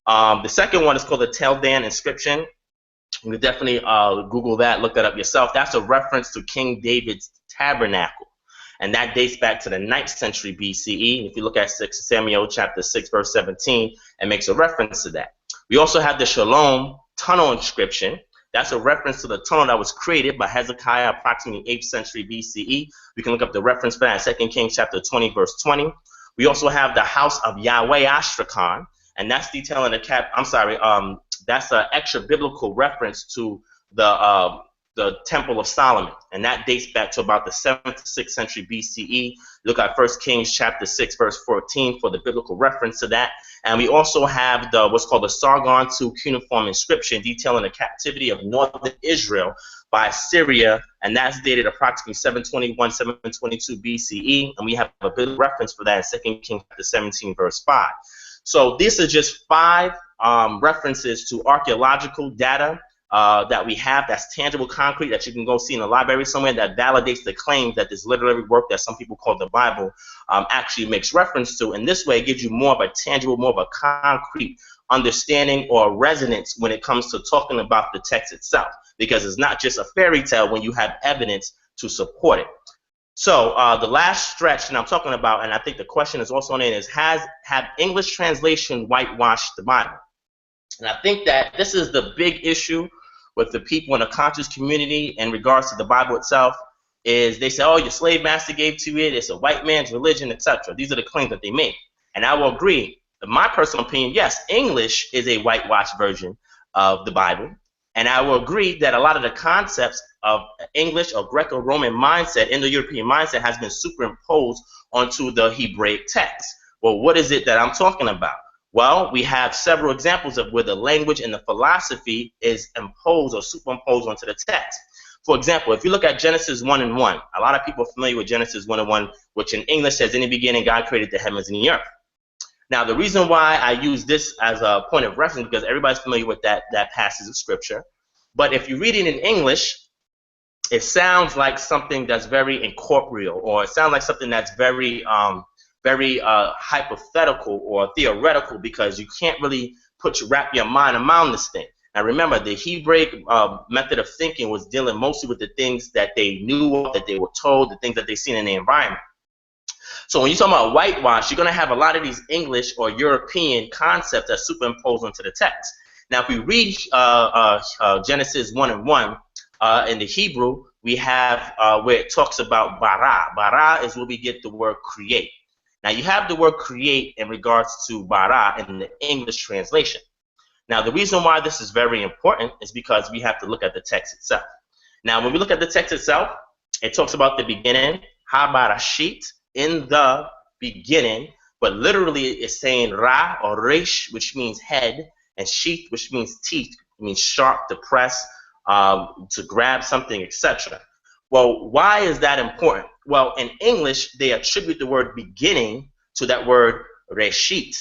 The second one is called the Tel Dan inscription. You can definitely Google that, look that up yourself. That's a reference to King David's tabernacle, and that dates back to the 9th century BCE. And if you look at 6 Samuel chapter 6, verse 17, it makes a reference to that. We also have the Shalom tunnel inscription. That's a reference to the tunnel that was created by Hezekiah approximately 8th century BCE. We can look up the reference for that in 2 Kings chapter 20, verse 20. We also have the house of Yahweh Astrakhan, and that's detailing that's an extra biblical reference to the Temple of Solomon, and that dates back to about the 7th to 6th century BCE. Look at 1 Kings chapter 6, verse 14 for the biblical reference to that. And we also have the what's called the Sargon II cuneiform inscription detailing the captivity of northern Israel by Syria, and that's dated approximately 721, 722 BCE, and we have a biblical reference for that in 2 Kings chapter 17, verse 5. So these are just 5 references to archaeological data that we have that's tangible, concrete, that you can go see in a library somewhere that validates the claims that this literary work that some people call the Bible actually makes reference to. And this way it gives you more of a tangible, more of a concrete understanding or resonance when it comes to talking about the text itself, because it's not just a fairy tale when you have evidence to support it. So the last stretch that I'm talking about, and I think the question is also on it, is have English translation whitewashed the Bible? And I think that this is the big issue with the people in the conscious community in regards to the Bible itself, is they say, oh, your slave master gave to it, it's a white man's religion, etc. These are the claims that they make. And I will agree, in my personal opinion, yes, English is a whitewashed version of the Bible. And I will agree that a lot of the concepts of English or Greco-Roman mindset, Indo-European mindset, has been superimposed onto the Hebraic text. Well, what is it that I'm talking about? Well, we have several examples of where the language and the philosophy is imposed or superimposed onto the text. For example, if you look at Genesis 1:1, a lot of people are familiar with Genesis 1:1, which in English says, in the beginning, God created the heavens and the earth. Now, the reason why I use this as a point of reference is because everybody's familiar with that passage of scripture. But if you read it in English, it sounds like something that's very incorporeal, or it sounds like something that's very hypothetical or theoretical, because you can't really wrap your mind around this thing. Now remember, the Hebraic method of thinking was dealing mostly with the things that they knew, that they were told, the things that they seen in the environment. So when you talk about whitewash, you're going to have a lot of these English or European concepts that superimpose into the text. Now, if we read Genesis 1:1 in the Hebrew, we have where it talks about bara. Bara is where we get the word create. Now, you have the word create in regards to bara in the English translation. Now, the reason why this is very important is because we have to look at the text itself. Now, when we look at the text itself, it talks about the beginning, ha-barashit, in the beginning, but literally it's saying ra or resh, which means head, and sheath, which means teeth, it means sharp, to press, to grab something, etc. Well, why is that important? Well, in English, they attribute the word beginning to that word reshit,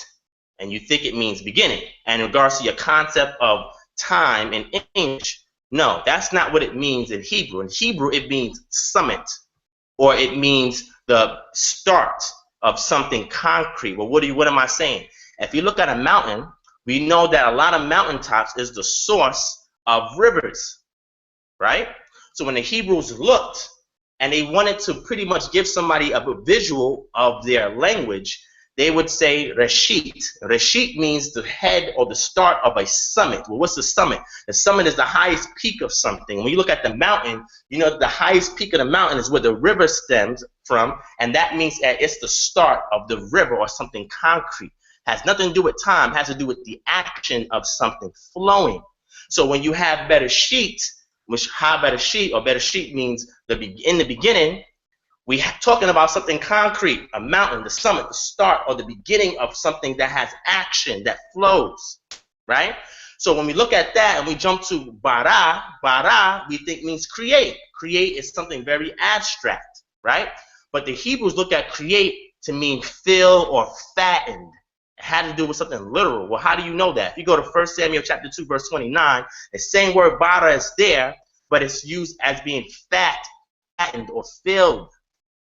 and you think it means beginning. And in regards to your concept of time in English, no, that's not what it means in Hebrew. In Hebrew, it means summit, or it means the start of something concrete. Well, what am I saying? If you look at a mountain, we know that a lot of mountaintops is the source of rivers, right? So when the Hebrews looked and they wanted to pretty much give somebody a visual of their language, they would say Reshit. Reshit means the head or the start of a summit. Well, what's the summit? The summit is the highest peak of something. When you look at the mountain, you know the highest peak of the mountain is where the river stems from, and that means that it's the start of the river or something concrete. Has nothing to do with time, has to do with the action of something flowing. So when you have better sheet, which ha better sheet or better sheet means in the beginning, we are talking about something concrete, a mountain, the summit, the start, or the beginning of something that has action, that flows, right? So when we look at that and we jump to bara, bara we think means create. Create is something very abstract, right? But the Hebrews look at create to mean fill or fattened. It had to do with something literal. Well, how do you know that? If you go to 1 Samuel chapter 2, verse 29, the same word bara is there, but it's used as being fattened or filled.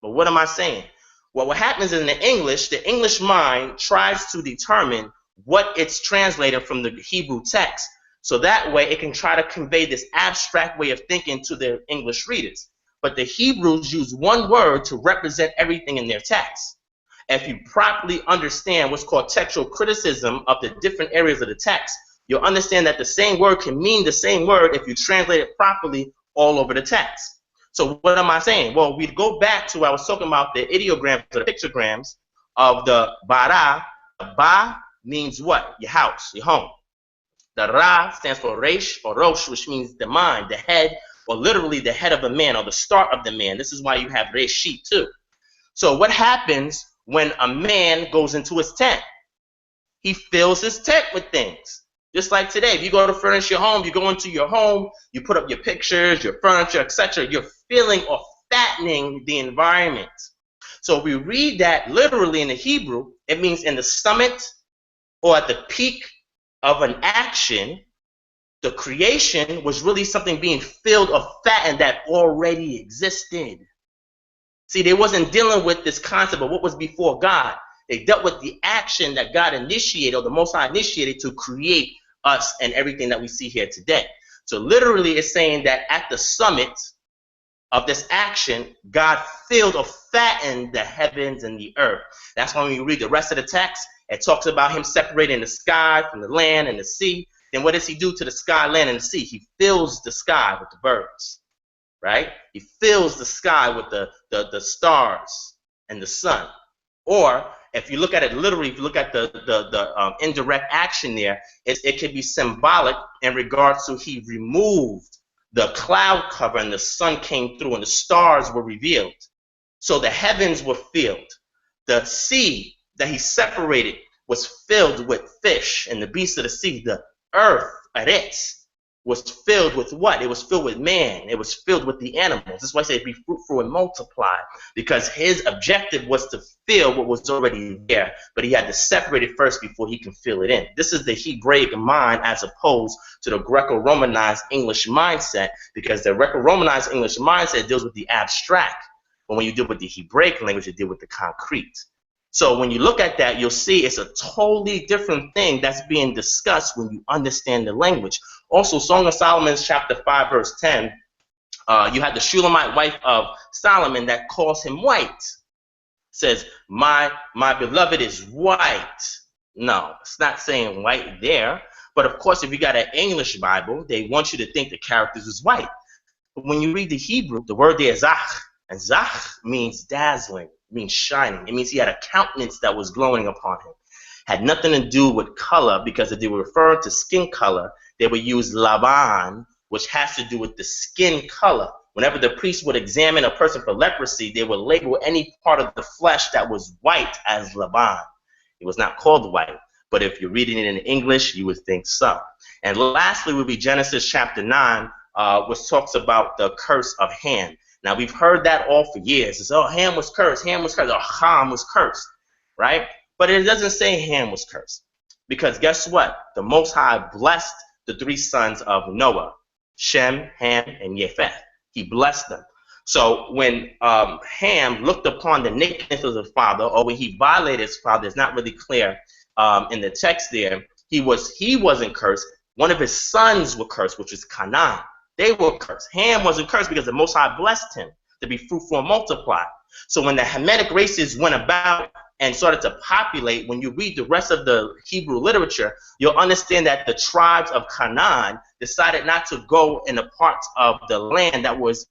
But what am I saying? Well, what happens in the English mind tries to determine what it's translated from the Hebrew text. So that way it can try to convey this abstract way of thinking to the English readers. But the Hebrews use one word to represent everything in their text. If you properly understand what's called textual criticism of the different areas of the text, you'll understand that the same word can mean the same word if you translate it properly all over the text. So what am I saying? Well, we go back to what I was talking about, the ideograms or the pictograms of the bara. Ba means what? Your house, your home. The ra stands for resh or rosh, which means the mind, the head, or literally the head of a man or the start of the man. This is why you have reshit too. So what happens when a man goes into his tent? He fills his tent with things. Just like today, if you go to furnish your home, you go into your home, you put up your pictures, your furniture, etc. You're filling or fattening the environment. So if we read that literally in the Hebrew, it means in the summit or at the peak of an action, the creation was really something being filled or fattened that already existed. See, they wasn't dealing with this concept of what was before God. They dealt with the action that God initiated, or the Most High initiated, to create us and everything that we see here today. So literally it's saying that at the summit of this action, God filled or fattened the heavens and the earth. That's why when you read the rest of the text, it talks about him separating the sky from the land and the sea. Then what does he do to the sky, land, and the sea? He fills the sky with the birds, right? He fills the sky with the stars and the sun. Or if you look at it literally, if you look at the indirect action there, it could be symbolic in regards to he removed the cloud cover and the sun came through and the stars were revealed. So the heavens were filled. The sea that he separated was filled with fish and the beasts of the sea. The earth, aretz, was filled with what? It was filled with man. It was filled with the animals. That's why I say be fruitful and multiply, because his objective was to fill what was already there, but he had to separate it first before he can fill it in. This is the Hebraic mind as opposed to the Greco-Romanized English mindset, because the Greco-Romanized English mindset deals with the abstract, but when you deal with the Hebraic language, you deal with the concrete. So when you look at that, you'll see it's a totally different thing that's being discussed when you understand the language. Also, Song of Solomon, chapter 5, verse 10, you had the Shulamite wife of Solomon that calls him white. Says, my beloved is white. No, it's not saying white there. But of course, if you got an English Bible, they want you to think the characters is white. But when you read the Hebrew, the word there is zach, and zach means dazzling, means shining. It means he had a countenance that was glowing upon him. Had nothing to do with color, because if they were referring to skin color, they would use laban, which has to do with the skin color. Whenever the priest would examine a person for leprosy, they would label any part of the flesh that was white as laban. It was not called white, but if you're reading it in English, you would think so. And lastly would be Genesis chapter 9, which talks about the curse of Ham. Now, we've heard that all for years. It's, oh, Ham was cursed, Ham was cursed, or Ham was cursed, right? But it doesn't say Ham was cursed, because guess what? The Most High blessed the three sons of Noah, Shem, Ham, and Japheth. He blessed them. So when Ham looked upon the nakedness of his father, or when he violated his father, it's not really clear in the text there, he wasn't cursed. One of his sons were cursed, which is Canaan. They were cursed. Ham wasn't cursed because the Most High blessed him to be fruitful and multiply. So when the Hamitic races went about and started to populate, when you read the rest of the Hebrew literature, you'll understand that the tribes of Canaan decided not to go in the parts of the land that was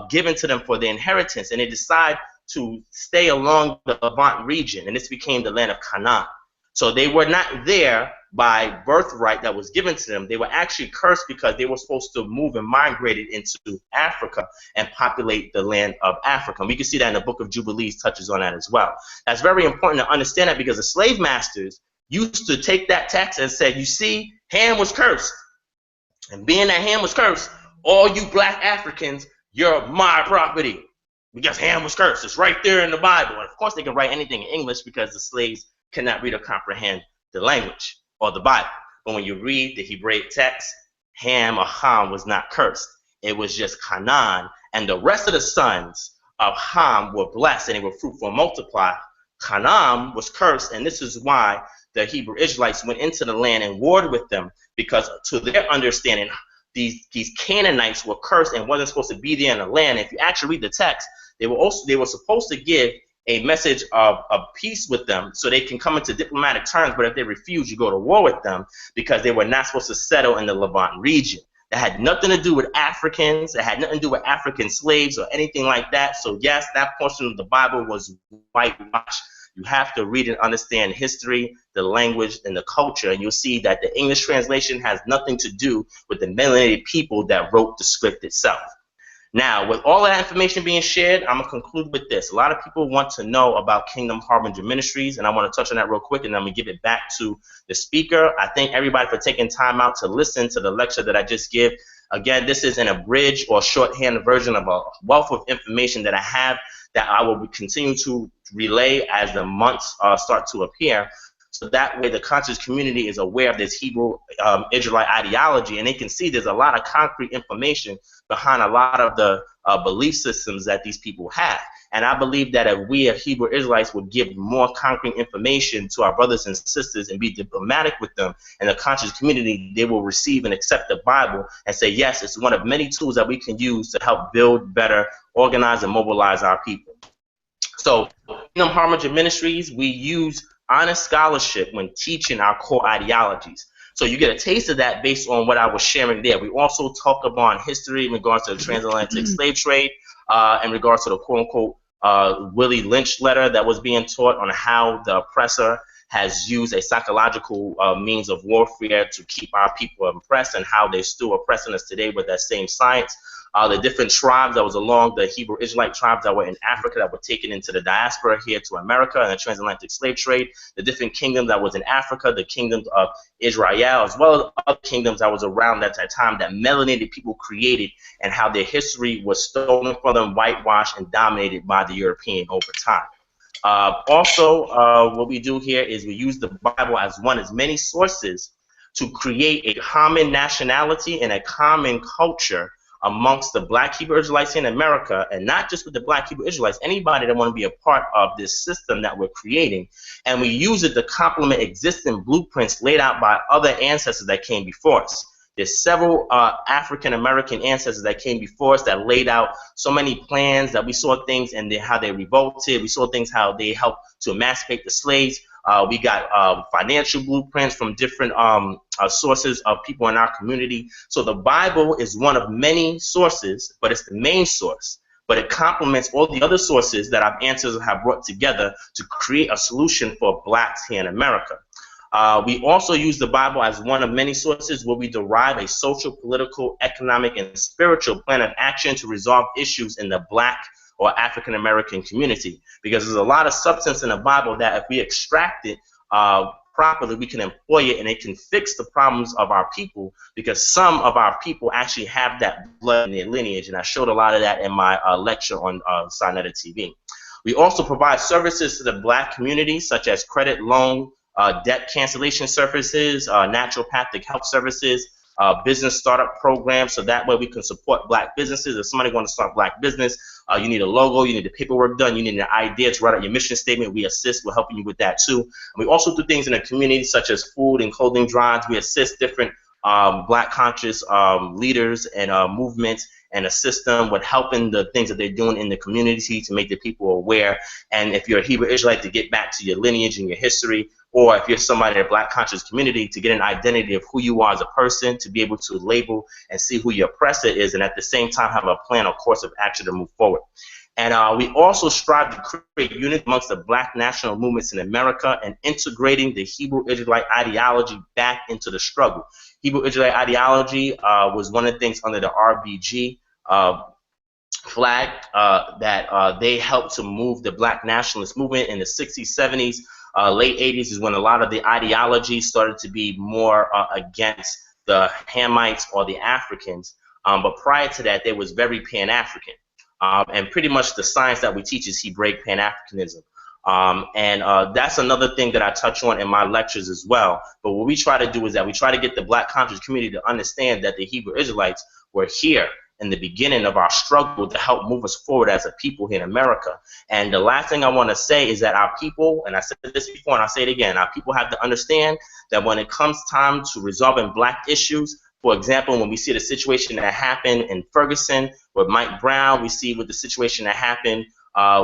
given to them for their inheritance, and they decided to stay along the Levant region, and this became the land of Canaan. So they were not there by birthright that was given to them. They were actually cursed because they were supposed to move and migrated into Africa and populate the land of Africa. And we can see that in the book of Jubilees touches on that as well. That's very important to understand that, because the slave masters used to take that text and say, you see, Ham was cursed. And being that Ham was cursed, all you black Africans, you're my property. Because Ham was cursed. It's right there in the Bible. And of course, they can write anything in English because the slaves cannot read or comprehend the language or the Bible. But when you read the Hebraic text, Ham or Ham was not cursed. It was just Canaan, and the rest of the sons of Ham were blessed, and they were fruitful and multiply. Canaan was cursed, and this is why the Hebrew Israelites went into the land and warred with them, because to their understanding, these Canaanites were cursed and wasn't supposed to be there in the land. If you actually read the text, they were supposed to give a message of peace with them so they can come into diplomatic terms, but if they refuse, you go to war with them, because they were not supposed to settle in the Levant region. That had nothing to do with Africans. It had nothing to do with African slaves or anything like that. So yes, that portion of the Bible was whitewashed. You have to read and understand history, the language, and the culture, and you'll see that the English translation has nothing to do with the melanated people that wrote the script itself. Now, with all of that information being shared, I'm going to conclude with this. A lot of people want to know about Kingdom Harbinger Ministries, and I want to touch on that real quick, and I'm going to give it back to the speaker. I thank everybody for taking time out to listen to the lecture that I just gave. Again, this is an abridged or shorthand version of a wealth of information that I have that I will continue to relay as the months start to appear. So that way the conscious community is aware of this Hebrew Israelite ideology, and they can see there's a lot of concrete information behind a lot of the belief systems that these people have. And I believe that if we as Hebrew Israelites would give more concrete information to our brothers and sisters and be diplomatic with them in the conscious community, they will receive and accept the Bible and say, yes, it's one of many tools that we can use to help build, better, organize, and mobilize our people. So Kingdom Harbinger Ministries, we use honest scholarship when teaching our core ideologies. So you get a taste of that based on what I was sharing there. We also talk about history in regards to the transatlantic slave trade, in regards to the quote-unquote Willie Lynch letter that was being taught on how the oppressor has used a psychological means of warfare to keep our people oppressed, and how they're still oppressing us today with that same science. the different tribes that was along the Hebrew Israelite tribes that were in Africa that were taken into the diaspora here to America and the transatlantic slave trade, the different kingdoms that was in Africa, the kingdoms of Israel, as well as other kingdoms that was around at that time that melanated people created, and how their history was stolen from them, whitewashed, and dominated by the European over time. What we do here is we use the Bible as one as many sources to create a common nationality and a common culture amongst the Black Hebrew Israelites in America, and not just with the Black Hebrew Israelites, anybody that want to be a part of this system that we're creating. And we use it to complement existing blueprints laid out by other ancestors that came before us. There's several African American ancestors that came before us that laid out so many plans, that we saw things and how they revolted. We saw things how they helped to emancipate the slaves. We got financial blueprints from different sources of people in our community. So the Bible is one of many sources, but it's the main source. But it complements all the other sources that our ancestors have brought together to create a solution for Blacks here in America. We also use the Bible as one of many sources where we derive a social, political, economic, and spiritual plan of action to resolve issues in the Black or African American community. Because there's a lot of substance in the Bible that if we extract it properly, we can employ it and it can fix the problems of our people, because some of our people actually have that blood in their lineage. And I showed a lot of that in my lecture on Sinetta TV. We also provide services to the Black community, such as credit, loan, debt cancellation services, naturopathic health services, business startup programs, so that way we can support Black businesses. If somebody wants to start Black business, you need a logo, you need the paperwork done, you need an idea to write out your mission statement. We assist, we're helping you with that too. And we also do things in the community such as food and clothing drives. We assist different Black conscious leaders and movements, and assist them with helping the things that they're doing in the community to make the people aware. And if you're a Hebrew Israelite, to get back to your lineage and your history, or if you're somebody in a Black conscious community, to get an identity of who you are as a person, to be able to label and see who your oppressor is, and at the same time have a plan or course of action to move forward. And we also strive to create unity amongst the Black national movements in America and integrating the Hebrew Israelite ideology back into the struggle. Hebrew Israelite ideology was one of the things under the RBG flag that they helped to move the Black nationalist movement in the 60s, 70s, late 80s is when a lot of the ideology started to be more against the Hamites or the Africans. But prior to that, they was very Pan-African. And pretty much the science that we teach is Hebraic Pan-Africanism. That's another thing that I touch on in my lectures as well. But what we try to do is that we try to get the Black conscious community to understand that the Hebrew Israelites were here in the beginning of our struggle to help move us forward as a people here in America. And the last thing I want to say is that our people, and I said this before and I'll say it again, our people have to understand that when it comes time to resolving Black issues, for example, when we see the situation that happened in Ferguson with Mike Brown, we see with the situation that happened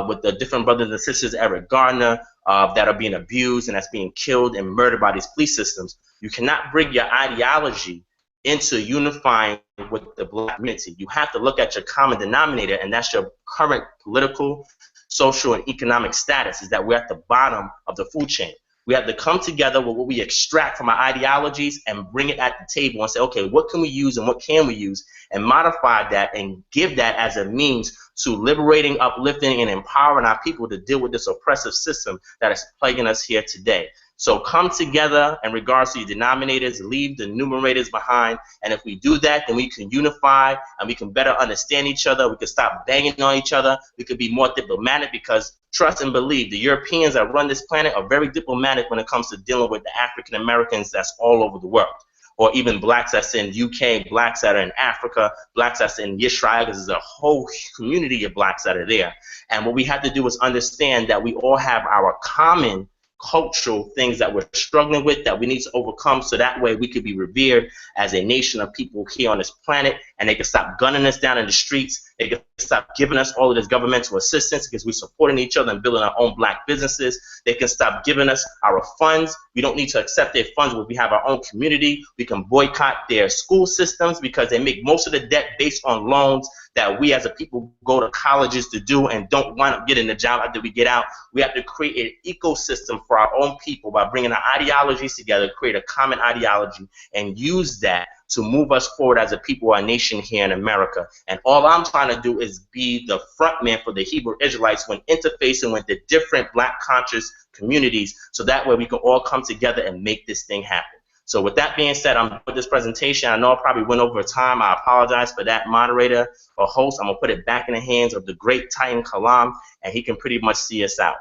with the different brothers and sisters, Eric Garner, that are being abused and that's being killed and murdered by these police systems. You cannot bring your ideology into unifying with the Black community. You have to look at your common denominator, and that's your current political, social, and economic status, is that we're at the bottom of the food chain. We have to come together with what we extract from our ideologies and bring it at the table and say, okay, what can we use and what can we use, and modify that and give that as a means to liberating, uplifting, and empowering our people to deal with this oppressive system that is plaguing us here today. So come together in regards to your denominators, leave the numerators behind, and if we do that, then we can unify and we can better understand each other. We can stop banging on each other. We could be more diplomatic, because trust and believe, the Europeans that run this planet are very diplomatic when it comes to dealing with the African Americans that's all over the world, or even Blacks that's in UK, Blacks that are in Africa, Blacks that's in Israel, because there's a whole community of Blacks that are there. And what we have to do is understand that we all have our common cultural things that we're struggling with that we need to overcome, so that way we could be revered as a nation of people here on this planet, and they can stop gunning us down in the streets. They can stop giving us all of this governmental assistance because we're supporting each other and building our own Black businesses. They can stop giving us our funds. We don't need to accept their funds when we have our own community. We can boycott their school systems because they make most of the debt based on loans that we as a people go to colleges to do and don't wind up getting a job after we get out. We have to create an ecosystem for our own people by bringing our ideologies together, create a common ideology, and use that to move us forward as a people, our nation here in America. And all I'm trying to do is be the front man for the Hebrew Israelites when interfacing with the different Black conscious communities, so that way we can all come together and make this thing happen. So with that being said, I'm with this presentation. I know I probably went over time. I apologize for that, moderator or host. I'm gonna put it back in the hands of the great Titan Kalam, and he can pretty much see us out.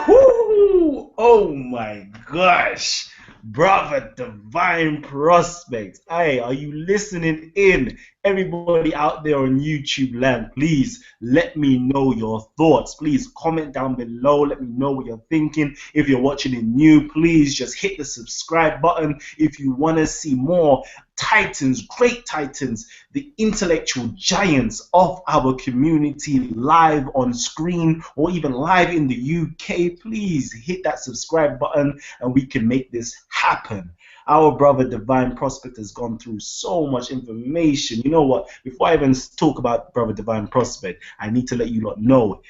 Woo! Oh my gosh. Brother Divine Prospect. Hey, are you listening in? Everybody out there on YouTube land, please let me know your thoughts. Please comment down below. Let me know what you're thinking. If you're watching it new, please just hit the subscribe button. If you want to see more titans, great titans, the intellectual giants of our community live on screen or even live in the UK, please hit that subscribe button and we can make this happen. Our brother Divine Prospect has gone through so much information. You know what? Before I even talk about brother Divine Prospect, I need to let you lot know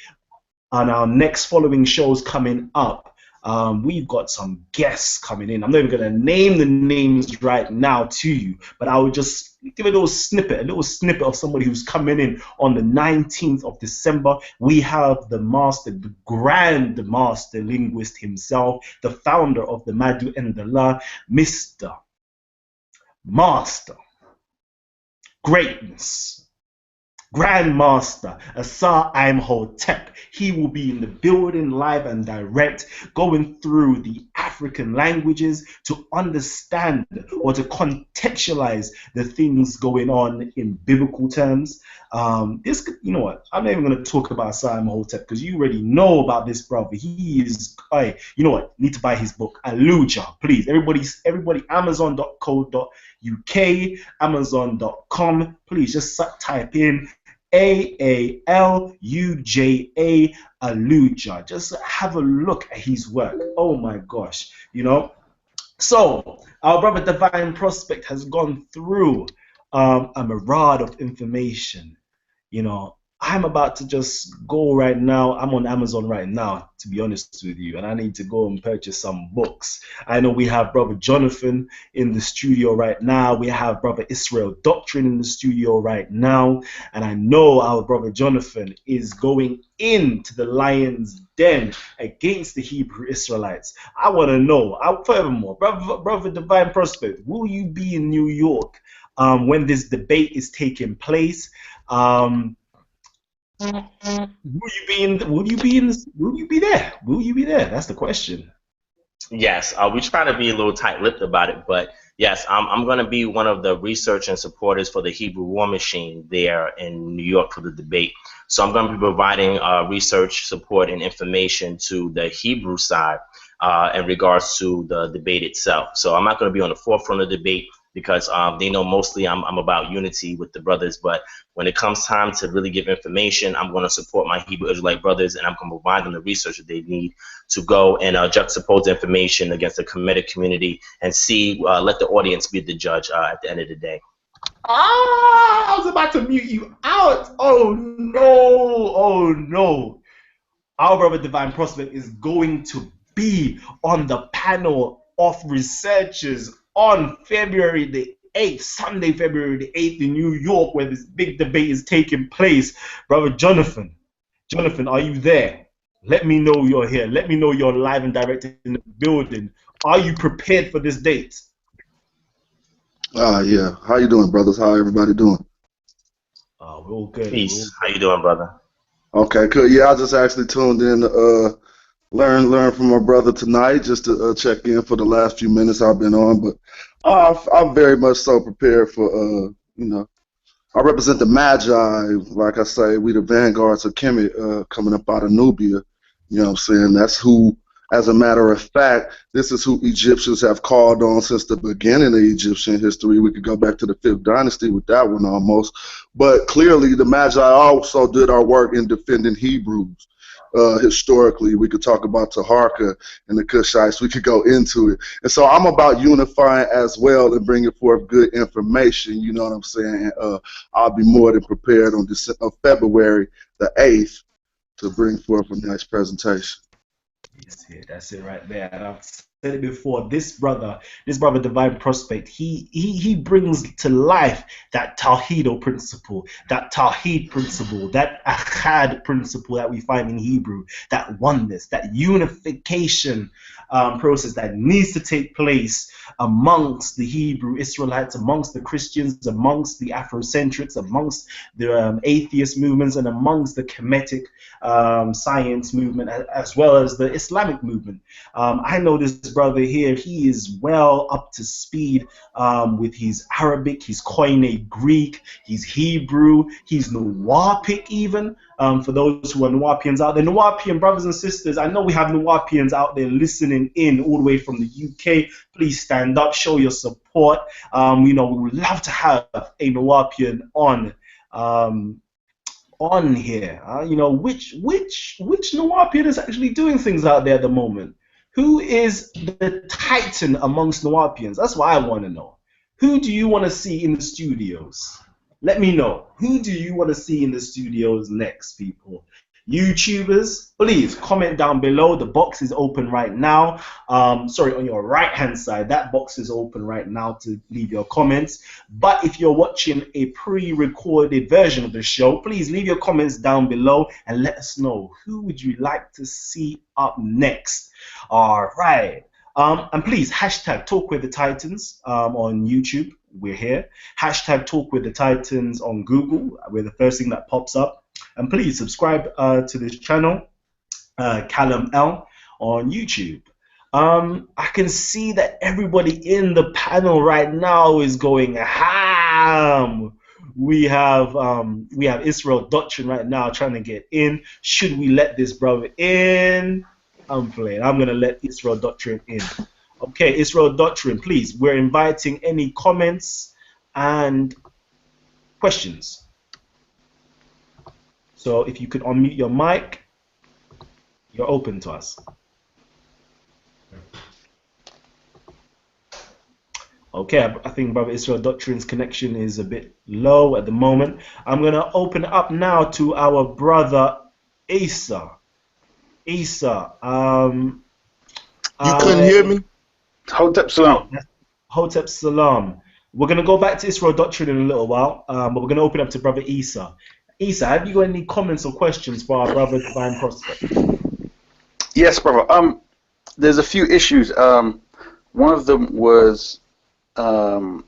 on our next following shows coming up, we've got some guests coming in. I'm not even going to name the names right now to you, but I will just give a little snippet of somebody who's coming in on the 19th of December. We have the master, the grand master linguist himself, the founder of the Madu and the La, Mr. Master Greatness, Grandmaster Asar Imhotep. He will be in the building live and direct, going through the African languages to understand or to contextualize the things going on in biblical terms. You know what? I'm not even going to talk about Asar Imhotep because you already know about this brother. He is, you know what? Need to buy his book, Aluja, please. Everybody, Amazon.co.uk, Amazon.com. Please just type in Aaluja, Aluja. Just have a look at his work. Oh my gosh, you know. So our brother Divine Prospect has gone through a myriad of information. You know, I'm about to just go right now. I'm on Amazon right now, to be honest with you, and I need to go and purchase some books. I know we have brother Jonathan in the studio right now. We have brother Israel Doctrine in the studio right now, and I know our brother Jonathan is going into the lion's den against the Hebrew Israelites. I want to know, furthermore, brother Divine Prospect, will you be in New York when this debate is taking place? Will you be there? Will you be there? That's the question. Yes, we try to be a little tight-lipped about it, but yes, I'm going to be one of the research and supporters for the Hebrew War Machine there in New York for the debate. So I'm going to be providing research, support, and information to the Hebrew side in regards to the debate itself. So I'm not going to be on the forefront of the debate because they know mostly I'm about unity with the brothers, but when it comes time to really give information, I'm going to support my Hebrew Israelite brothers, and I'm going to provide them the research that they need to go and juxtapose information against the Kemetic community and see, let the audience be the judge at the end of the day. I was about to mute you out. Oh no, oh no. Our brother Divine Prospect is going to be on the panel of researchers on February the 8th, Sunday, February the 8th in New York, where this big debate is taking place. Brother Jonathan, are you there? Let me know you're here. Let me know you're live and direct in the building. Are you prepared for this date? Yeah. How you doing, brothers? How everybody doing? We're all good. Peace. How you doing, brother? Okay, cool. Yeah, I just actually tuned in to learn from my brother tonight, just to check in for the last few minutes I've been on. But I'm very much so prepared for, you know, I represent the Magi. Like I say, we the vanguards of Kemet coming up out of Nubia. You know what I'm saying? That's who, as a matter of fact, this is who Egyptians have called on since the beginning of Egyptian history. We could go back to the 5th dynasty with that one almost. But clearly, the Magi also did our work in defending Hebrews. Historically, we could talk about Taharka and the Cushites. We could go into it. And so I'm about unifying as well and bringing forth good information. You know what I'm saying? I'll be more than prepared on February the 8th to bring forth a nice presentation. That's it right there. said it before. This brother Divine Prospect, he brings to life that Tawhido principle, that Tawhid principle, that Ahad principle that we find in Hebrew, that oneness, that unification process that needs to take place amongst the Hebrew Israelites, amongst the Christians, amongst the Afrocentrics, amongst the atheist movements, and amongst the Kemetic science movement, as well as the Islamic movement. I know this brother here, he is well up to speed with his Arabic, his Koine Greek, his Hebrew, he's Nuwapic even. For those who are Nuwapians out there, Nuwapian brothers and sisters, I know we have Nuwapians out there listening in all the way from the UK. Please stand up, show your support. We would love to have a Nuwapian on here. Which Nuwapian is actually doing things out there at the moment? Who is the titan amongst Nuwapians? That's what I want to know. Who do you want to see in the studios? Let me know. Who do you want to see in the studios next, people? YouTubers, please comment down below. The box is open right now. Sorry, on your right hand side, that box is open right now to leave your comments. But if you're watching a pre-recorded version of the show, please leave your comments down below and let us know, who would you like to see up next. All right. And please hashtag Talk with the Titans on YouTube. We're here. Hashtag Talk with the Titans on Google. We're the first thing that pops up. And please subscribe to this channel, Callum L, on YouTube. I can see that everybody in the panel right now is going ham. We have Israel Doctrine right now trying to get in. Should we let this brother in? I'm playing. I'm gonna let Israel Doctrine in. Okay, Israel Doctrine, please. We're inviting any comments and questions. So if you could unmute your mic, you're open to us. Okay, I think Brother Israel Doctrine's connection is a bit low at the moment. I'm going to open up now to our brother Isa. Isa, you couldn't hear me? Hotep Salam. Hotep Salam. We're going to go back to Israel Doctrine in a little while, but we're going to open up to Brother Isa. Isa, have you got any comments or questions for our brother Divine Prospect? Yes, brother. There's a few issues. One of them was in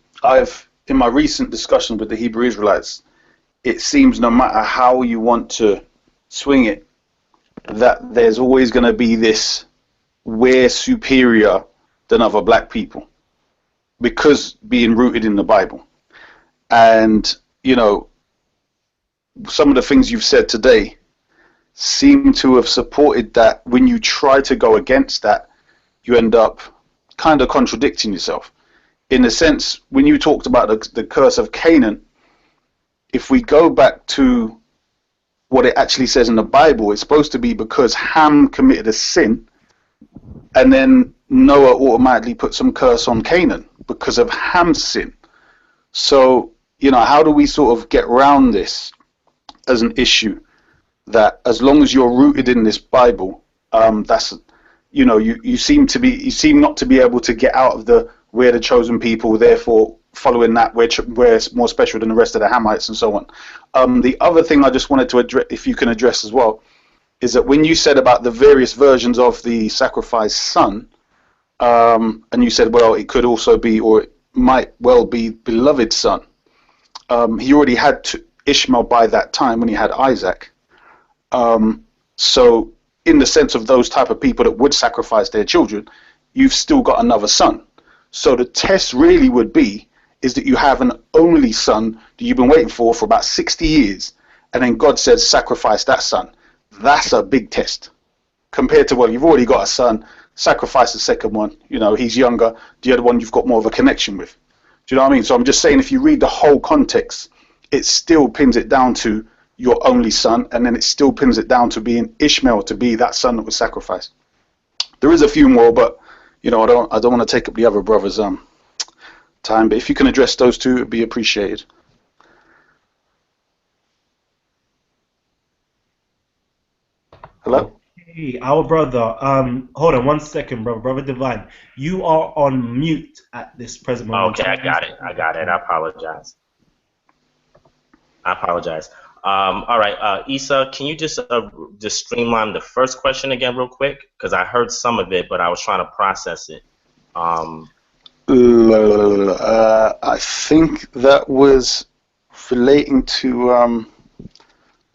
my recent discussion with the Hebrew Israelites, it seems no matter how you want to swing it, that there's always going to be this we're superior than other black people because being rooted in the Bible. And, some of the things you've said today seem to have supported that. When you try to go against that, you end up kind of contradicting yourself. In a sense, when you talked about the curse of Canaan, if we go back to what it actually says in the Bible, it's supposed to be because Ham committed a sin, and then Noah automatically put some curse on Canaan because of Ham's sin. So, how do we sort of get around this as an issue, that as long as you're rooted in this Bible, that's, you seem not to be able to get out of we're the chosen people, therefore following that we're more special than the rest of the Hamites and so on. The other thing I just wanted to address, if you can address as well, is that when you said about the various versions of the sacrificed son, and you said, well, it could also be, or it might well be, beloved son. He already had Ishmael by that time when he had Isaac. So in the sense of those type of people that would sacrifice their children, you've still got another son. So the test really would be is that you have an only son that you've been waiting for about 60 years, and then God says sacrifice that son. That's a big test compared to, well, you've already got a son, sacrifice the second one, he's younger, the other one you've got more of a connection with. Do you know what I mean? So I'm just saying, if you read the whole context, it still pins it down to your only son, and then it still pins it down to being Ishmael, to be that son that was sacrificed. There is a few more, but I don't want to take up the other brothers' time. But if you can address those two, it'd be appreciated. Hello? Hey, our brother. Hold on 1 second, brother Divine. You are on mute at this present moment. Okay, I got it. I got it. I apologize. I apologize. All right, Issa, can you just streamline the first question again real quick? Because I heard some of it, but I was trying to process it. I think that was relating to.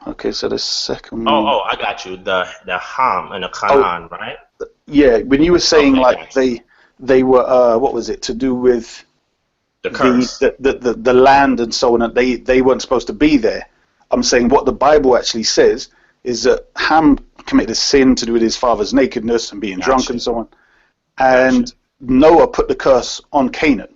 Okay, so the second one. I got you. The Ham and the Oh, Canaan, right? yeah. When you were saying Okay, like got you. they were what was it to do with The curse. the land and so on, and they weren't supposed to be there. I'm saying what the Bible actually says is that Ham committed a sin to do with his father's nakedness and being drunk Gotcha. and so on, Gotcha. and Noah put the curse on Canaan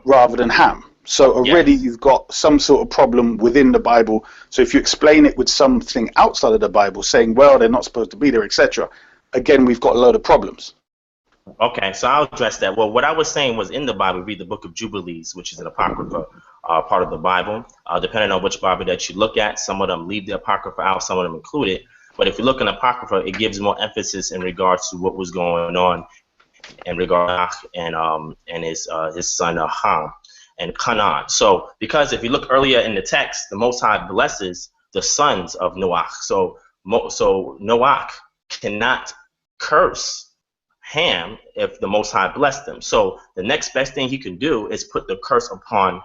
rather than Ham. So already Yes. you've got some sort of problem within the Bible. So if you explain it with something outside of the Bible, saying, well, they're not supposed to be there, etc., again, we've got a load of problems. Okay, so I'll address that. Well, what I was saying was in the Bible, read the book of Jubilees, which is an apocrypha part of the Bible. Depending on which Bible that you look at, some of them leave the apocrypha out, some of them include it. But if you look in apocrypha, it gives more emphasis in regards to what was going on in regard and his son Ham and Canaan. So because if you look earlier in the text, the Most High blesses the sons of Noah. So Noah cannot curse Ham if the Most High blessed them. So the next best thing he can do is put the curse upon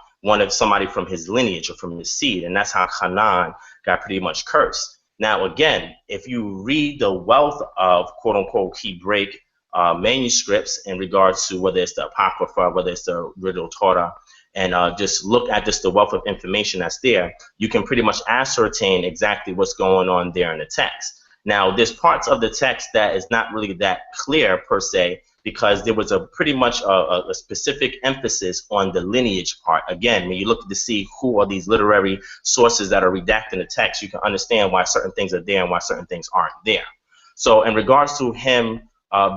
somebody from his lineage or from his seed, and that's how Canaan got pretty much cursed. Now, again, if you read the wealth of quote unquote Hebraic manuscripts in regards to whether it's the Apocrypha, whether it's the original Torah, and just look at just the wealth of information that's there, you can pretty much ascertain exactly what's going on there in the text. Now, there's parts of the text that is not really that clear per se, because there was a pretty much a specific emphasis on the lineage part. Again, when you look to see who are these literary sources that are redacted in the text, you can understand why certain things are there and why certain things aren't there. So in regards to him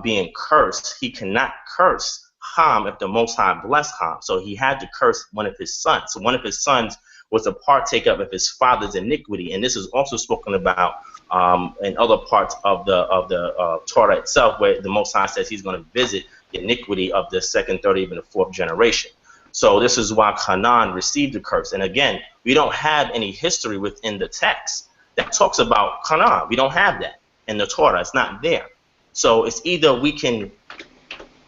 being cursed, he cannot curse Ham if the Most High blessed Ham. So he had to curse one of his sons. So one of his sons was a partaker of his father's iniquity, and this is also spoken about in other parts of the Torah itself, where the Most High says he's going to visit the iniquity of the second, third, even the fourth generation. So this is why Canaan received the curse. And again, we don't have any history within the text that talks about Canaan. We don't have that in the Torah. It's not there. So it's either we can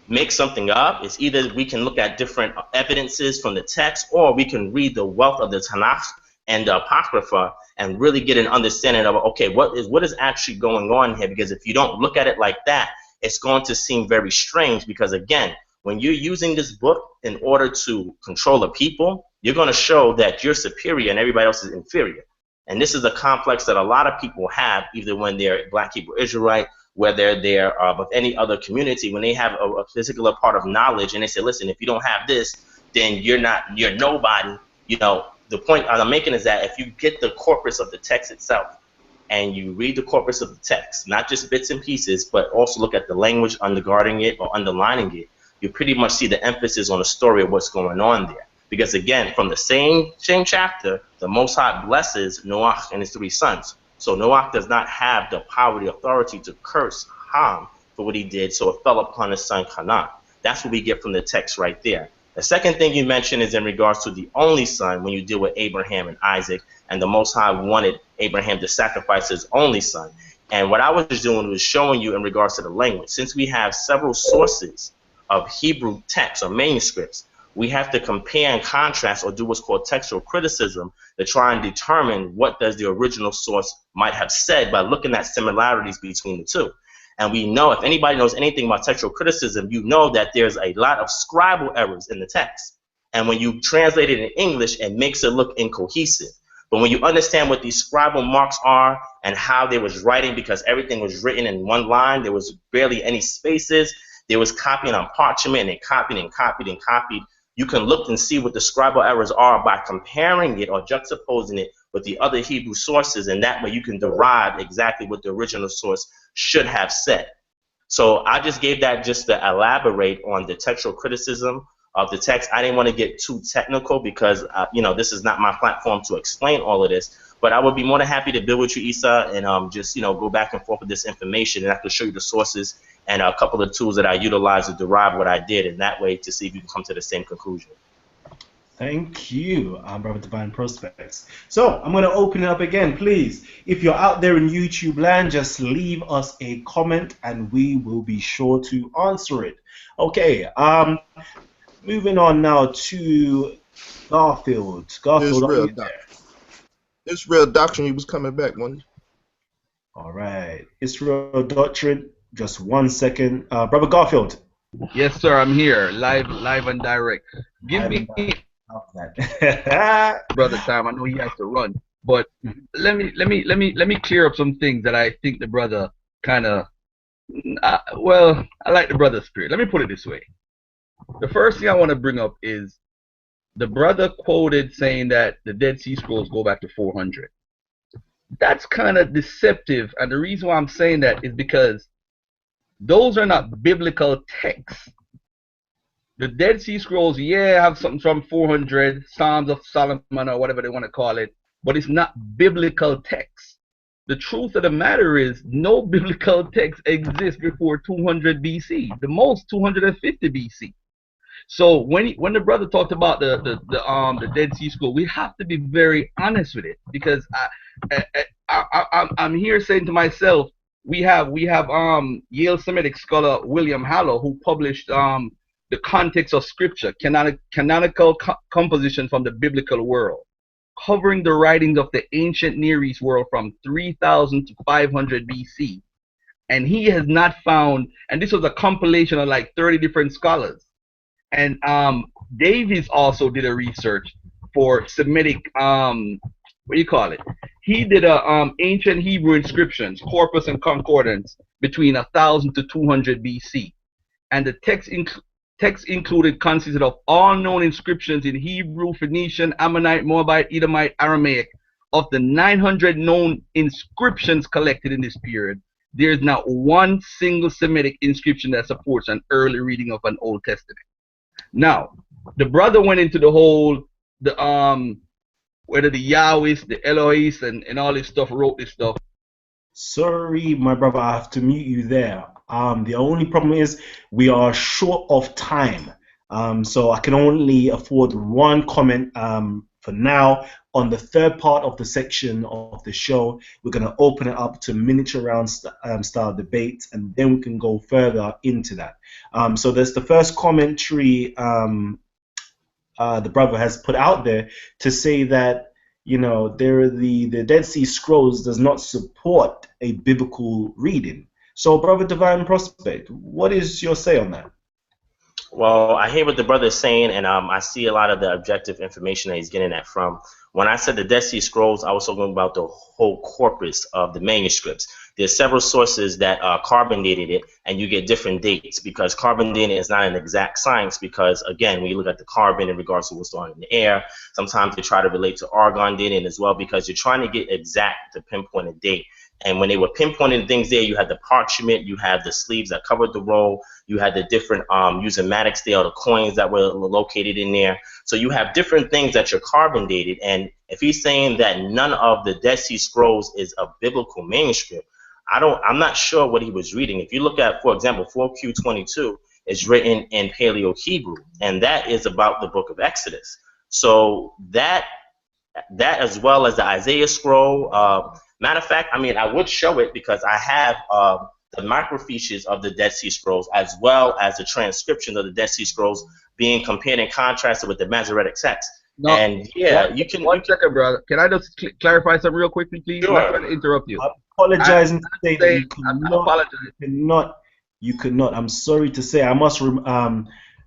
make something up, it's either we can look at different evidences from the text, or we can read the wealth of the Tanakh and the Apocrypha and really get an understanding of, okay, what is actually going on here? Because if you don't look at it like that, it's going to seem very strange, because again, when you're using this book in order to control a people, you're going to show that you're superior and everybody else is inferior. And this is a complex that a lot of people have, either when they're Black Hebrew Israelite, whether they're of any other community, when they have a particular part of knowledge and they say, listen, if you don't have this, then you're nobody. You know, the point I'm making is that if you get the corpus of the text itself and you read the corpus of the text, not just bits and pieces, but also look at the language undergirding it or underlining it, you pretty much see the emphasis on the story of what's going on there. Because again, from the same chapter, the Most High blesses Noah and his three sons. So Noah does not have the power, the authority to curse Ham for what he did, so it fell upon his son Canaan. That's what we get from the text right there. The second thing you mentioned is in regards to the only son, when you deal with Abraham and Isaac, and the Most High wanted Abraham to sacrifice his only son. And what I was just doing was showing you in regards to the language. Since we have several sources of Hebrew texts or manuscripts, we have to compare and contrast or do what's called textual criticism to try and determine what does the original source might have said by looking at similarities between the two. And we know, if anybody knows anything about textual criticism, you know that there's a lot of scribal errors in the text. And when you translate it in English, it makes it look incohesive. But when you understand what these scribal marks are and how they was writing, because everything was written in one line, there was barely any spaces, there was copying on parchment and copied and copied and copied. You can look and see what the scribal errors are by comparing it or juxtaposing it with the other Hebrew sources, and that way you can derive exactly what the original source should have said. So I just gave that just to elaborate on the textual criticism of the text. I didn't want to get too technical because you know, this is not my platform to explain all of this. But I would be more than happy to build with you, Issa, and just, you know, go back and forth with this information, and I can show you the sources and a couple of tools that I utilize to derive what I did, in that way to see if you can come to the same conclusion. Thank you, Brother Divine Prospects. So I'm going to open it up again, please. If you're out there in YouTube land, just leave us a comment and we will be sure to answer it. Okay, moving on now to Garfield. Garfield, are you there? Israel Doctrine, you was coming back, one. All right, Israel Doctrine. Just 1 second, Brother Garfield. Yes, sir. I'm here, live and direct. Give me brother time. I know he has to run, but let me clear up some things that I think the brother kind of. Well, I like the brother's spirit. Let me put it this way. The first thing I want to bring up is the brother quoted saying that the Dead Sea Scrolls go back to 400. That's kind of deceptive, and the reason why I'm saying that is because those are not biblical texts. The Dead Sea Scrolls, yeah, have something from 400, Psalms of Solomon or whatever they want to call it, but it's not biblical text. The truth of the matter is no biblical text exists before 200 BC, the most 250 BC. So when the brother talked about the Dead Sea Scroll, we have to be very honest with it, because I'm here saying to myself, we have Yale Semitic scholar William Hallow, who published the context of scripture, canonical composition from the biblical world, covering the writings of the ancient Near East world from 3000 to 500 BC. And he has not found, and this was a compilation of like 30 different scholars. And Davies also did a research for Semitic, what do you call it? He did a ancient Hebrew inscriptions, corpus and concordance, between 1000 to 200 BC. And the text included consisted of all known inscriptions in Hebrew, Phoenician, Ammonite, Moabite, Edomite, Aramaic. Of the 900 known inscriptions collected in this period, there is not one single Semitic inscription that supports an early reading of an Old Testament. Now, the brother went into the whole, whether the Yahwehs, the Elohis, and all this stuff, wrote this stuff. Sorry, my brother, I have to mute you there. The only problem is we are short of time. So I can only afford one comment for now. On the third part of the section of the show, we're going to open it up to miniature round style debates, and then we can go further into that. So there's the first commentary the brother has put out there to say that, you know, the Dead Sea Scrolls does not support a biblical reading. So, Brother Divine Prospect, what is your say on that? Well, I hear what the brother is saying, and I see a lot of the objective information that he's getting that from. When I said the Dead Sea Scrolls, I was talking about the whole corpus of the manuscripts. There's several sources that carbon dated it, and you get different dates, because carbon dating is not an exact science, because, again, when you look at the carbon in regards to what's on in the air, sometimes they try to relate to argon dating as well, because you're trying to get exact to pinpoint a date. And when they were pinpointing things there, you had the parchment, you had the sleeves that covered the roll, you had the different using Maddox there, the coins that were located in there. So you have different things that you're carbon dated. And if he's saying that none of the Dead Sea Scrolls is a biblical manuscript, I'm not sure what he was reading. If you look at, for example, 4Q22 is written in Paleo Hebrew, and that is about the book of Exodus. So that as well as the Isaiah scroll. Matter of fact, I mean, I would show it because I have the microfiches of the Dead Sea Scrolls, as well as the transcription of the Dead Sea Scrolls being compared and contrasted with the Masoretic text. No, and yeah, you can. One second, brother. Can I just clarify something real quickly, please? Sure. I'm not trying to interrupt you. I apologize and say that you could not. I'm sorry to say, I must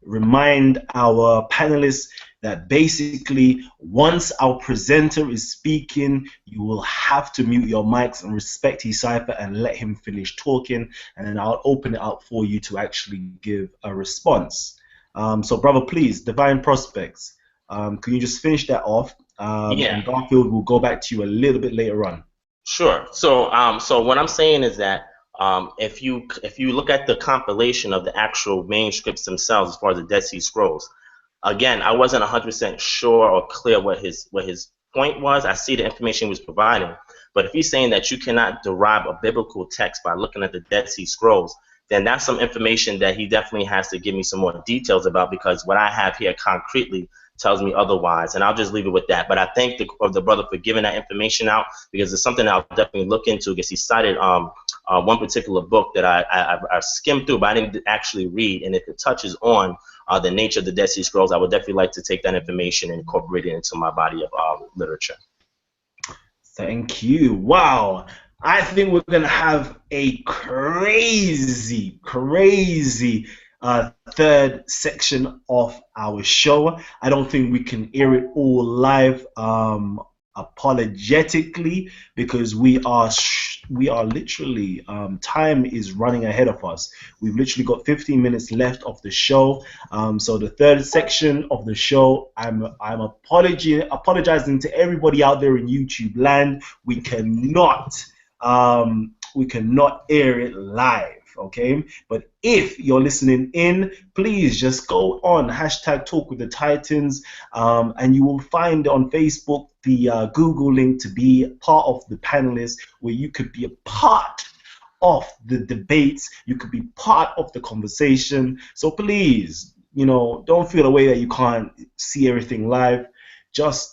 remind our panelists that basically once our presenter is speaking, you will have to mute your mics and respect his cipher and let him finish talking, and then I'll open it up for you to actually give a response. So brother, please, Divine Prospects, can you just finish that off? Yeah. And Garfield will go back to you a little bit later on. Sure. So so what I'm saying is that if you look at the compilation of the actual manuscripts themselves, as far as the Dead Sea Scrolls, Again, I wasn't 100% sure or clear what his point was. I see the information he was providing, but if he's saying that you cannot derive a biblical text by looking at the Dead Sea Scrolls, then that's some information that he definitely has to give me some more details about, because what I have here concretely tells me otherwise. And I'll just leave it with that. But I thank the brother for giving that information out, because it's something I'll definitely look into, because he cited one particular book that I skimmed through, but I didn't actually read. And if it touches on the nature of the Dead Sea Scrolls, I would definitely like to take that information and incorporate it into my body of literature. Thank you. Wow. I think we're going to have a crazy, crazy third section of our show. I don't think we can air it all live apologetically, because we are literally time is running ahead of us. We've literally got 15 minutes left of the show. So the third section of the show, I'm apologizing to everybody out there in YouTube land. We cannot air it live, okay? But if you're listening in, please just go on hashtag Talk with the Titans, and you will find on Facebook the Google link to be part of the panelists, where you could be a part of the debates, you could be part of the conversation. So please, don't feel the way that you can't see everything live. Just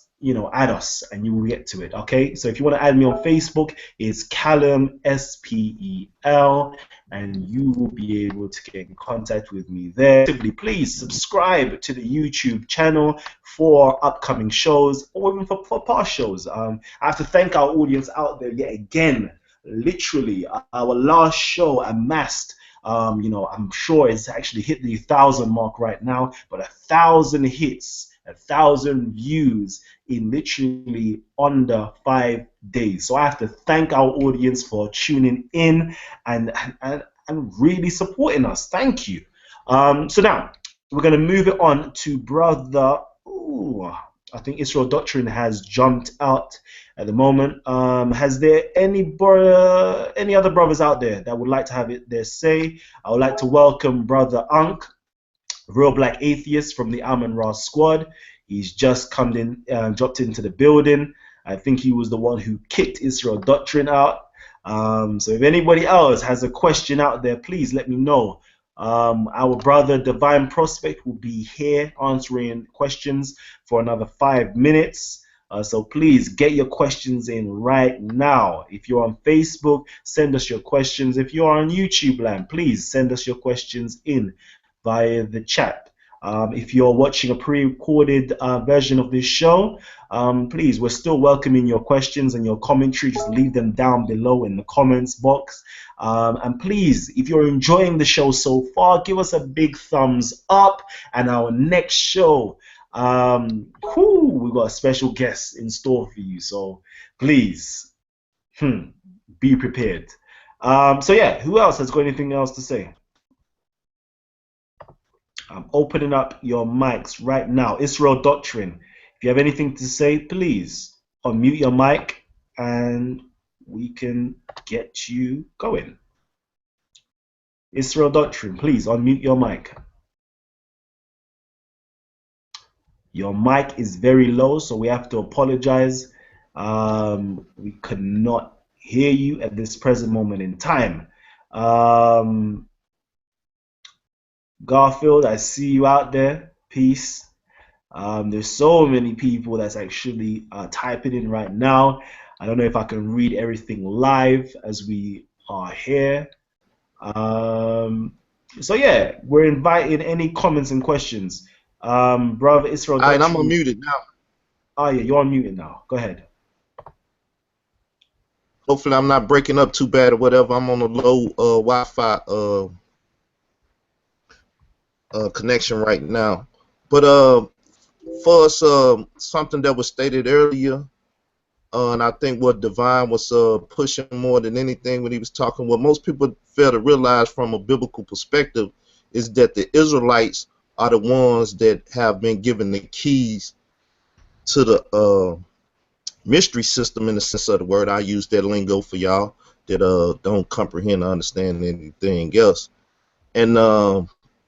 add us and you will get to it. Okay, so if you want to add me on Facebook, it's Callum SPEL, and you will be able to get in contact with me there. Simply please subscribe to the YouTube channel for upcoming shows, or even for past shows. I have to thank our audience out there yet again. Literally, our last show amassed, I'm sure it's actually hit the 1,000 mark right now, but 1,000 hits, 1,000 views in literally under 5 days. So I have to thank our audience for tuning in and really supporting us. Thank you. So now we're going to move it on to brother. I think Israel Doctrine has jumped out at the moment. Has there any other brothers out there that would like to have their say? I would like to welcome brother Ankh, Real Black Atheist from the Amun Ra squad. He's just come in, dropped into the building. I think he was the one who kicked Israel Doctrine out. So if anybody else has a question out there, please let me know. Our brother Divine Prospect will be here answering questions for another 5 minutes. So please get your questions in right now. If you're on Facebook, send us your questions. If you're on YouTube land, please send us your questions in via the chat. If you're watching a pre-recorded version of this show, please, we're still welcoming your questions and your commentary. Just leave them down below in the comments box. And please, if you're enjoying the show so far, give us a big thumbs up. And our next show, we've got a special guest in store for you. So please, be prepared. So yeah, who else has got anything else to say? I'm opening up your mics right now. Israel Doctrine, if you have anything to say, please unmute your mic and we can get you going. Israel Doctrine, please unmute your mic. Your mic is very low, so we have to apologize. We could not hear you at this present moment in time. Garfield, I see you out there. Peace. There's so many people that's actually typing in right now. I don't know if I can read everything live as we are here. So yeah, we're inviting any comments and questions. Brother Israel. All right, I'm unmuted now. Oh yeah, you're unmuted now. Go ahead. Hopefully I'm not breaking up too bad or whatever. I'm on a low Wi-Fi connection right now. But for us, something that was stated earlier, and I think what Divine was pushing more than anything when he was talking, what most people fail to realize from a biblical perspective is that the Israelites are the ones that have been given the keys to the mystery system, in the sense of the word. I use that lingo for y'all that don't comprehend or understand anything else. And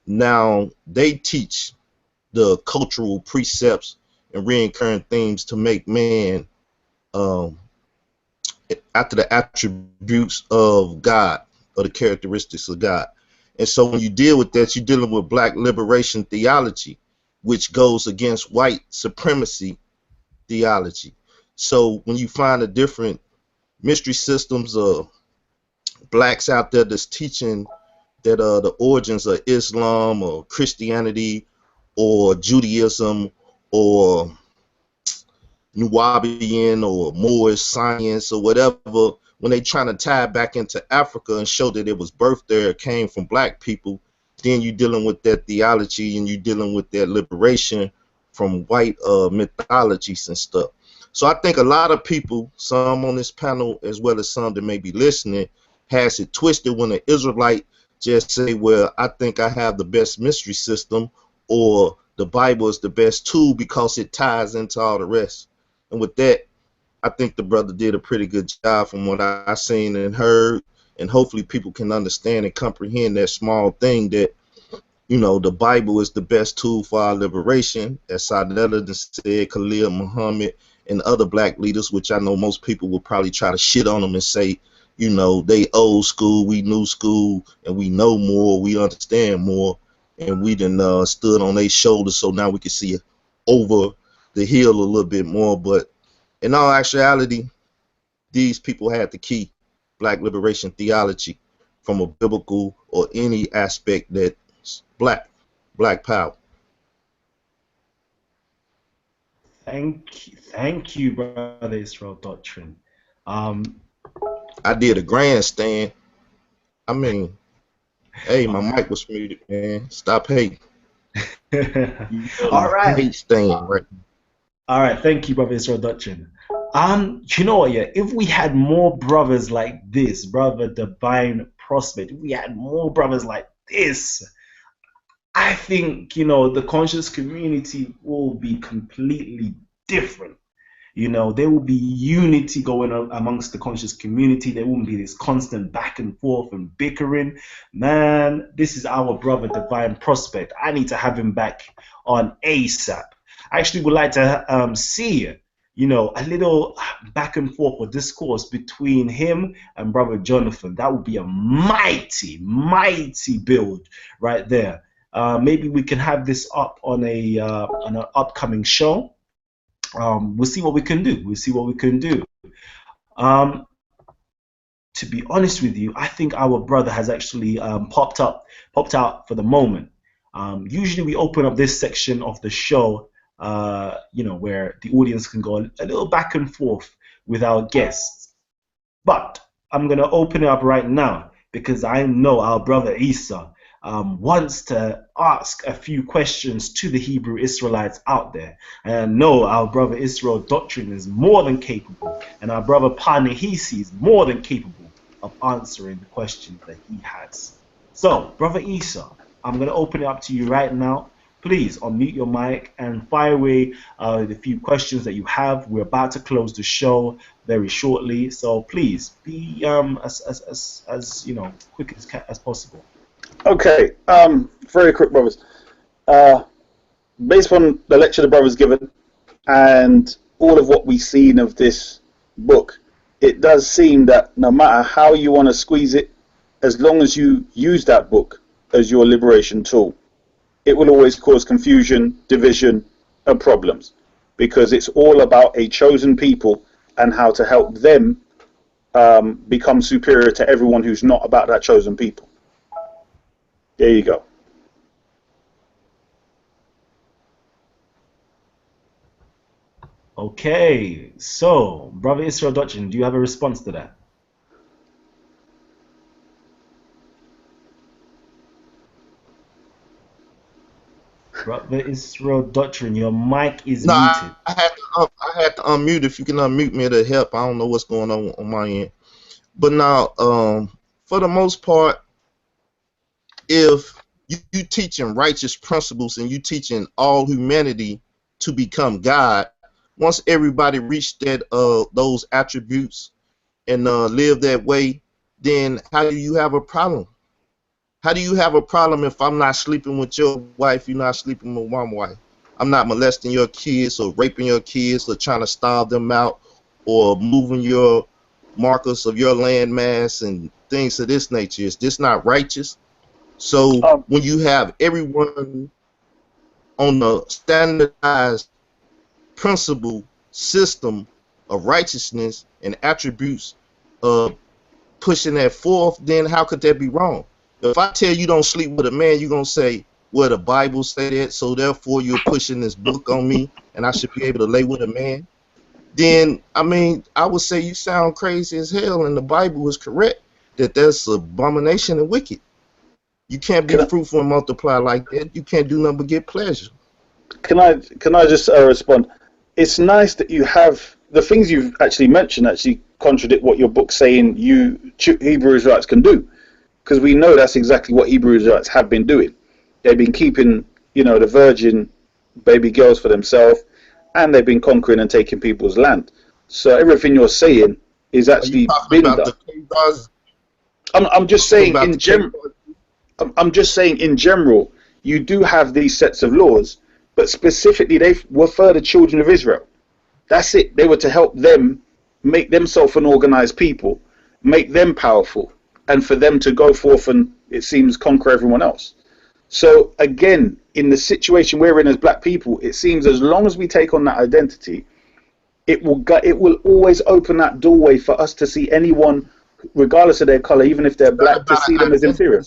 now they teach the cultural precepts and recurring themes to make man um, after the attributes of God or the characteristics of God. And so when you deal with that, you're dealing with black liberation theology, which goes against white supremacy theology. So when you find the different mystery systems of blacks out there that's teaching that the origins of Islam or Christianity or Judaism or Nubian or Moorish science or whatever, when they trying to tie it back into Africa and show that it was birthed there, it came from black people, then you're dealing with that theology and you're dealing with that liberation from white mythologies and stuff. So I think a lot of people, some on this panel as well as some that may be listening, has it twisted when an Israelite just say, well, I think I have the best mystery system, or the Bible is the best tool because it ties into all the rest. And with that, I think the brother did a pretty good job from what I seen and heard, and hopefully people can understand and comprehend that small thing that, you know, the Bible is the best tool for our liberation, as Sadella said, Khalil Muhammad, and other black leaders, which I know most people will probably try to shit on them and say, you know, they old school, we new school, and we know more, we understand more, and we done stood on their shoulders, so now we can see over the hill a little bit more. But in all actuality, these people had the key black liberation theology from a biblical or any aspect that's black power. Thank you, Brother Israel Doctrine. I did a grandstand. I mean, hey, my mic was muted, man. Stop hating. All right. Hate stand right. All right, thank you, Brother Israel Doctrine. You know what, yeah, if we had more brothers like this, Brother Divine Prospect, if we had more brothers like this, I think, you know, the conscious community will be completely different. You know, there will be unity going on amongst the conscious community. There won't be this constant back and forth and bickering. Man, this is our brother Divine Prospect. I need to have him back on ASAP. I actually would like to see, you know, a little back and forth or discourse between him and Brother Jonathan. That would be a mighty, mighty build right there. Maybe we can have this up on an upcoming show. We'll see what we can do. We'll see what we can do. To be honest with you, I think our brother has actually popped out for the moment. Usually we open up this section of the show, you know, where the audience can go a little back and forth with our guests. But I'm going to open it up right now because I know our brother Isa wants to ask a few questions to the Hebrew Israelites out there. And I know our brother Israel Doctrine is more than capable, and our brother Panahisi is more than capable of answering the questions that he has. So, Brother Isa, I'm going to open it up to you right now. Please unmute your mic and fire away the few questions that you have. We're about to close the show very shortly, so please be as you know, quick as possible. Okay, very quick, brothers. Based on the lecture the brothers given and all of what we've seen of this book, it does seem that no matter how you want to squeeze it, as long as you use that book as your liberation tool, it will always cause confusion, division, and problems, because it's all about a chosen people and how to help them become superior to everyone who's not about that chosen people. There you go. Okay, so Brother Israel Doctrine, do you have a response to that? Brother Israel Doctrine, your mic is No, muted. I had to unmute. If you can unmute me, to help. I don't know what's going on my end. But now, for the most part, if you teaching righteous principles and you teaching all humanity to become God, once everybody reach that those attributes and live that way, then how do you have a problem? How do you have a problem if I'm not sleeping with your wife, you're not sleeping with my wife? I'm not molesting your kids or raping your kids or trying to starve them out or moving your markers of your land mass and things of this nature. Is this not righteous? So when you have everyone on the standardized principle system of righteousness and attributes pushing that forth, then how could that be wrong? If I tell you don't sleep with a man, you're going to say, well, the Bible say that, so therefore you're pushing this book on me and I should be able to lay with a man. Then, I mean, I would say you sound crazy as hell, and the Bible is correct that that's abomination and wicked. You can't be fruitful and multiply like that. You can't do nothing but get pleasure. Can I just respond? It's nice that you have the things you've actually mentioned actually contradict what your book's saying Hebrew Israelites can do, because we know that's exactly what Hebrew Israelites have been doing. They've been keeping, the virgin baby girls for themselves, and they've been conquering and taking people's land. So everything you're saying is actually been done. I'm just saying in general. I'm just saying in general, you do have these sets of laws, but specifically they were for the children of Israel. That's it. They were to help them make themselves an organized people, make them powerful, and for them to go forth and, it seems, conquer everyone else. So again, in the situation we're in as black people, it seems as long as we take on that identity, it will always open that doorway for us to see anyone, regardless of their color, even if they're black, to see them as inferior.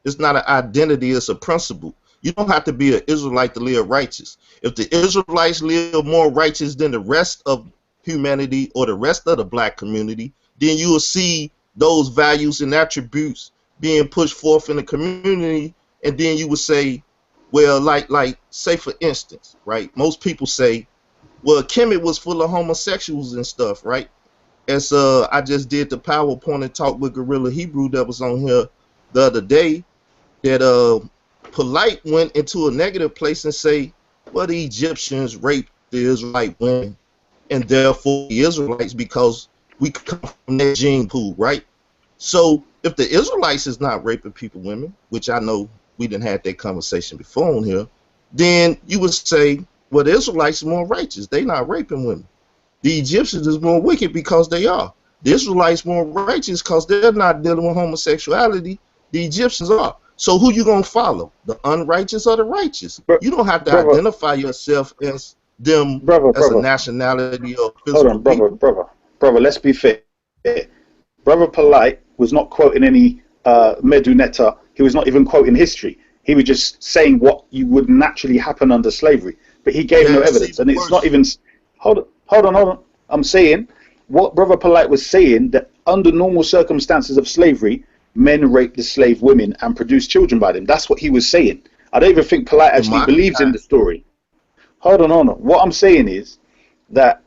It's not an identity, it's a principle. You don't have to be an Israelite to live righteous. If the Israelites live more righteous than the rest of humanity or the rest of the black community, then you will see those values and attributes being pushed forth in the community, and then you would say, well, like say for instance, right? Most people say, well, Kemet was full of homosexuals and stuff, right? As I just did the PowerPoint and talk with Gorilla Hebrew that was on here the other day, that Polite went into a negative place and say, well, the Egyptians raped the Israelite women, and therefore the Israelites, because we come from that gene pool, right? So if the Israelites is not raping women, which I know we didn't have that conversation before on here, then you would say, well, the Israelites are more righteous. They not raping women. The Egyptians is more wicked because they are. The Israelites more righteous because they're not dealing with homosexuality. The Egyptians are. So who you gonna follow? The unrighteous or the righteous? You don't have to identify yourself as them as a nationality or physical Hold on, brother. Let's be fair. Brother Polite was not quoting any Medunetta. He was not even quoting history. He was just saying what you would naturally happen under slavery. But he gave no evidence, and it's not even. Hold on. I'm saying what Brother Polite was saying, that under normal circumstances of slavery, men raped the slave women and produced children by them. That's what he was saying. I don't even think Polite actually believes in the story. Hold on. What I'm saying is that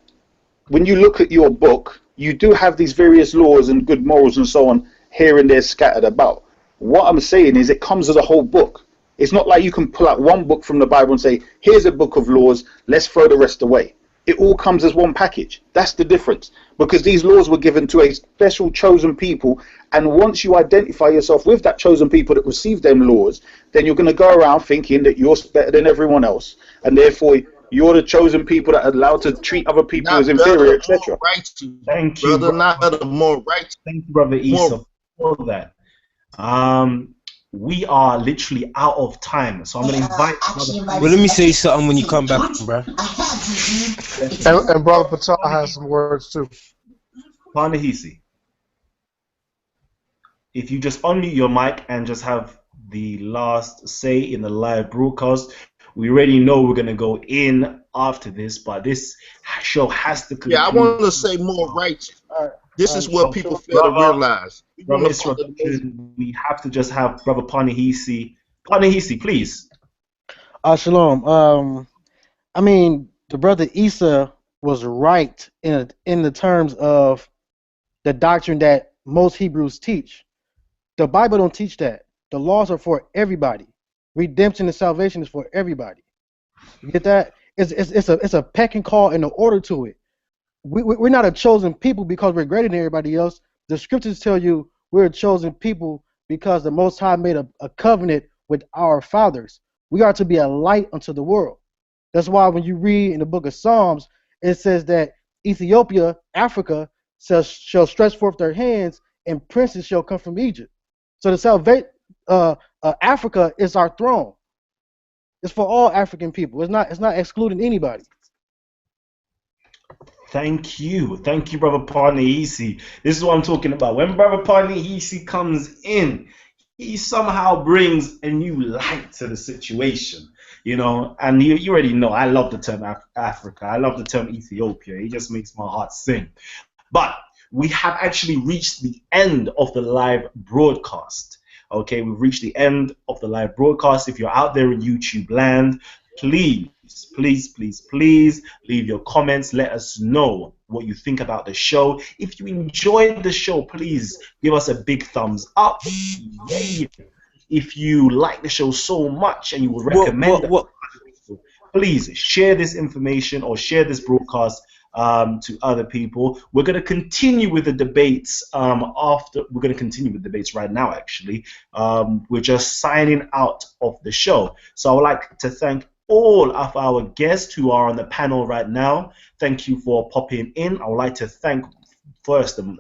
when you look at your book, you do have these various laws and good morals and so on here and there scattered about. What I'm saying is it comes as a whole book. It's not like you can pull out one book from the Bible and say, here's a book of laws, let's throw the rest away. It all comes as one package. That's the difference. Because these laws were given to a special chosen people, and once you identify yourself with that chosen people that received them laws, then you're going to go around thinking that you're better than everyone else, and therefore you're the chosen people that are allowed to treat other people as inferior, etc. Thank you, brother. Not more righteous. Thank you, Brother Isa, for that. We are literally out of time, so I'm going to invite. Well, let me say something when you come back, bro. And Brother Patel has some words too. Panahisi, if you just unmute your mic and just have the last say in the live broadcast. We already know we're going to go in after this, but this show has to conclude. Yeah, I want to say more righteous. This is what people fail to realize. We have to just have Brother Panahisi. Panahisi, please. Shalom. I mean, the Brother Isa was right in the terms of the doctrine that most Hebrews teach. The Bible don't teach that. The laws are for everybody. Redemption and salvation is for everybody. You get that? It's a pecking call and an order to it. We're not a chosen people because we're greater than everybody else. The scriptures tell you we're a chosen people because the Most High made a covenant with our fathers. We are to be a light unto the world. That's why when you read in the book of Psalms, it says that Ethiopia, Africa, shall stretch forth their hands, and princes shall come from Egypt. So the salvation, Africa is our throne. It's for all African people. It's not excluding anybody. Thank you, Brother Parnehisi. This is what I'm talking about. When Brother Parnehisi comes in, he somehow brings a new light to the situation, you know. And you already know I love the term Africa. I love the term Ethiopia. It just makes my heart sing. But we have actually reached the end of the live broadcast. Okay, we've reached the end of the live broadcast. If you're out there in YouTube land, please leave your comments. Let us know what you think about the show. If you enjoyed the show, please give us a big thumbs up. Yay. If you like the show so much and you would recommend it, please share this information or share this broadcast to other people. We're going to continue with the debates after. We're going to continue with debates right now, actually. We're just signing out of the show. So I would like to thank all of our guests who are on the panel right now. Thank you for popping in. I would like to thank first, the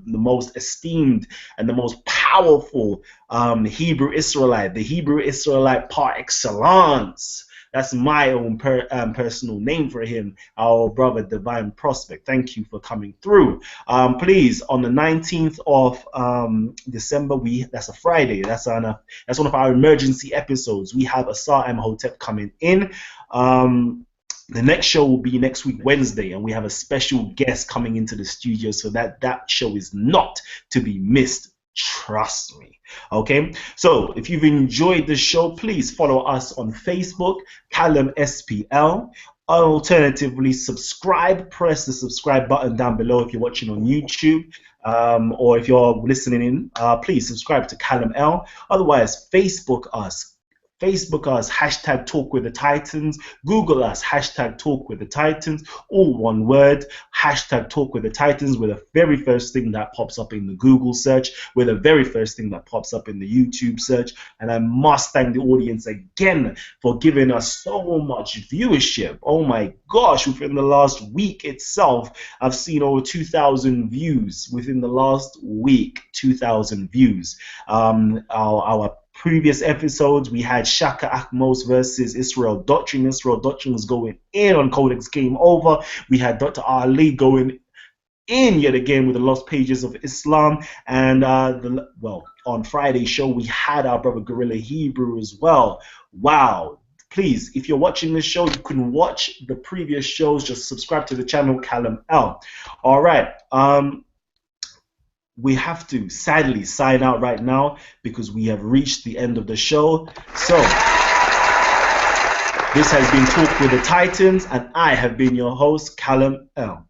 most esteemed and the most powerful Hebrew Israelite, the Hebrew Israelite par excellence. That's my own personal name for him, our brother Divine Prospect. Thank you for coming through. Please, on the 19th of December, that's a Friday. That's one of our emergency episodes. We have Asar Hotep coming in. The next show will be next week, Wednesday, and we have a special guest coming into the studio, so that show is not to be missed. Trust me. Okay, so if you've enjoyed the show, please follow us on Facebook, Callum SPL. Alternatively, press the subscribe button down below if you're watching on YouTube, or if you're listening in, please subscribe to Callum L. Otherwise, Facebook us, hashtag Talk with the Titans. Google us, hashtag Talk with the Titans, all one word, hashtag Talk with the Titans. We're the very first thing that pops up in the Google search. We're the very first thing that pops up in the YouTube search. And I must thank the audience again for giving us so much viewership. Oh my gosh, within the last week itself, I've seen over 2,000 views. Within the last week, 2,000 views. Our previous episodes, we had Shaka Akmos versus Israel Doctrine. Israel Doctrine was going in on Codex Game Over. We had Dr. Ali going in yet again with the Lost Pages of Islam. And on Friday's show, we had our brother Gorilla Hebrew as well. Wow. Please, if you're watching this show, you can watch the previous shows. Just subscribe to the channel, Callum L. All right. We have to sadly sign out right now because we have reached the end of the show. So this has been Talk with the Titans, and I have been your host, Callum L.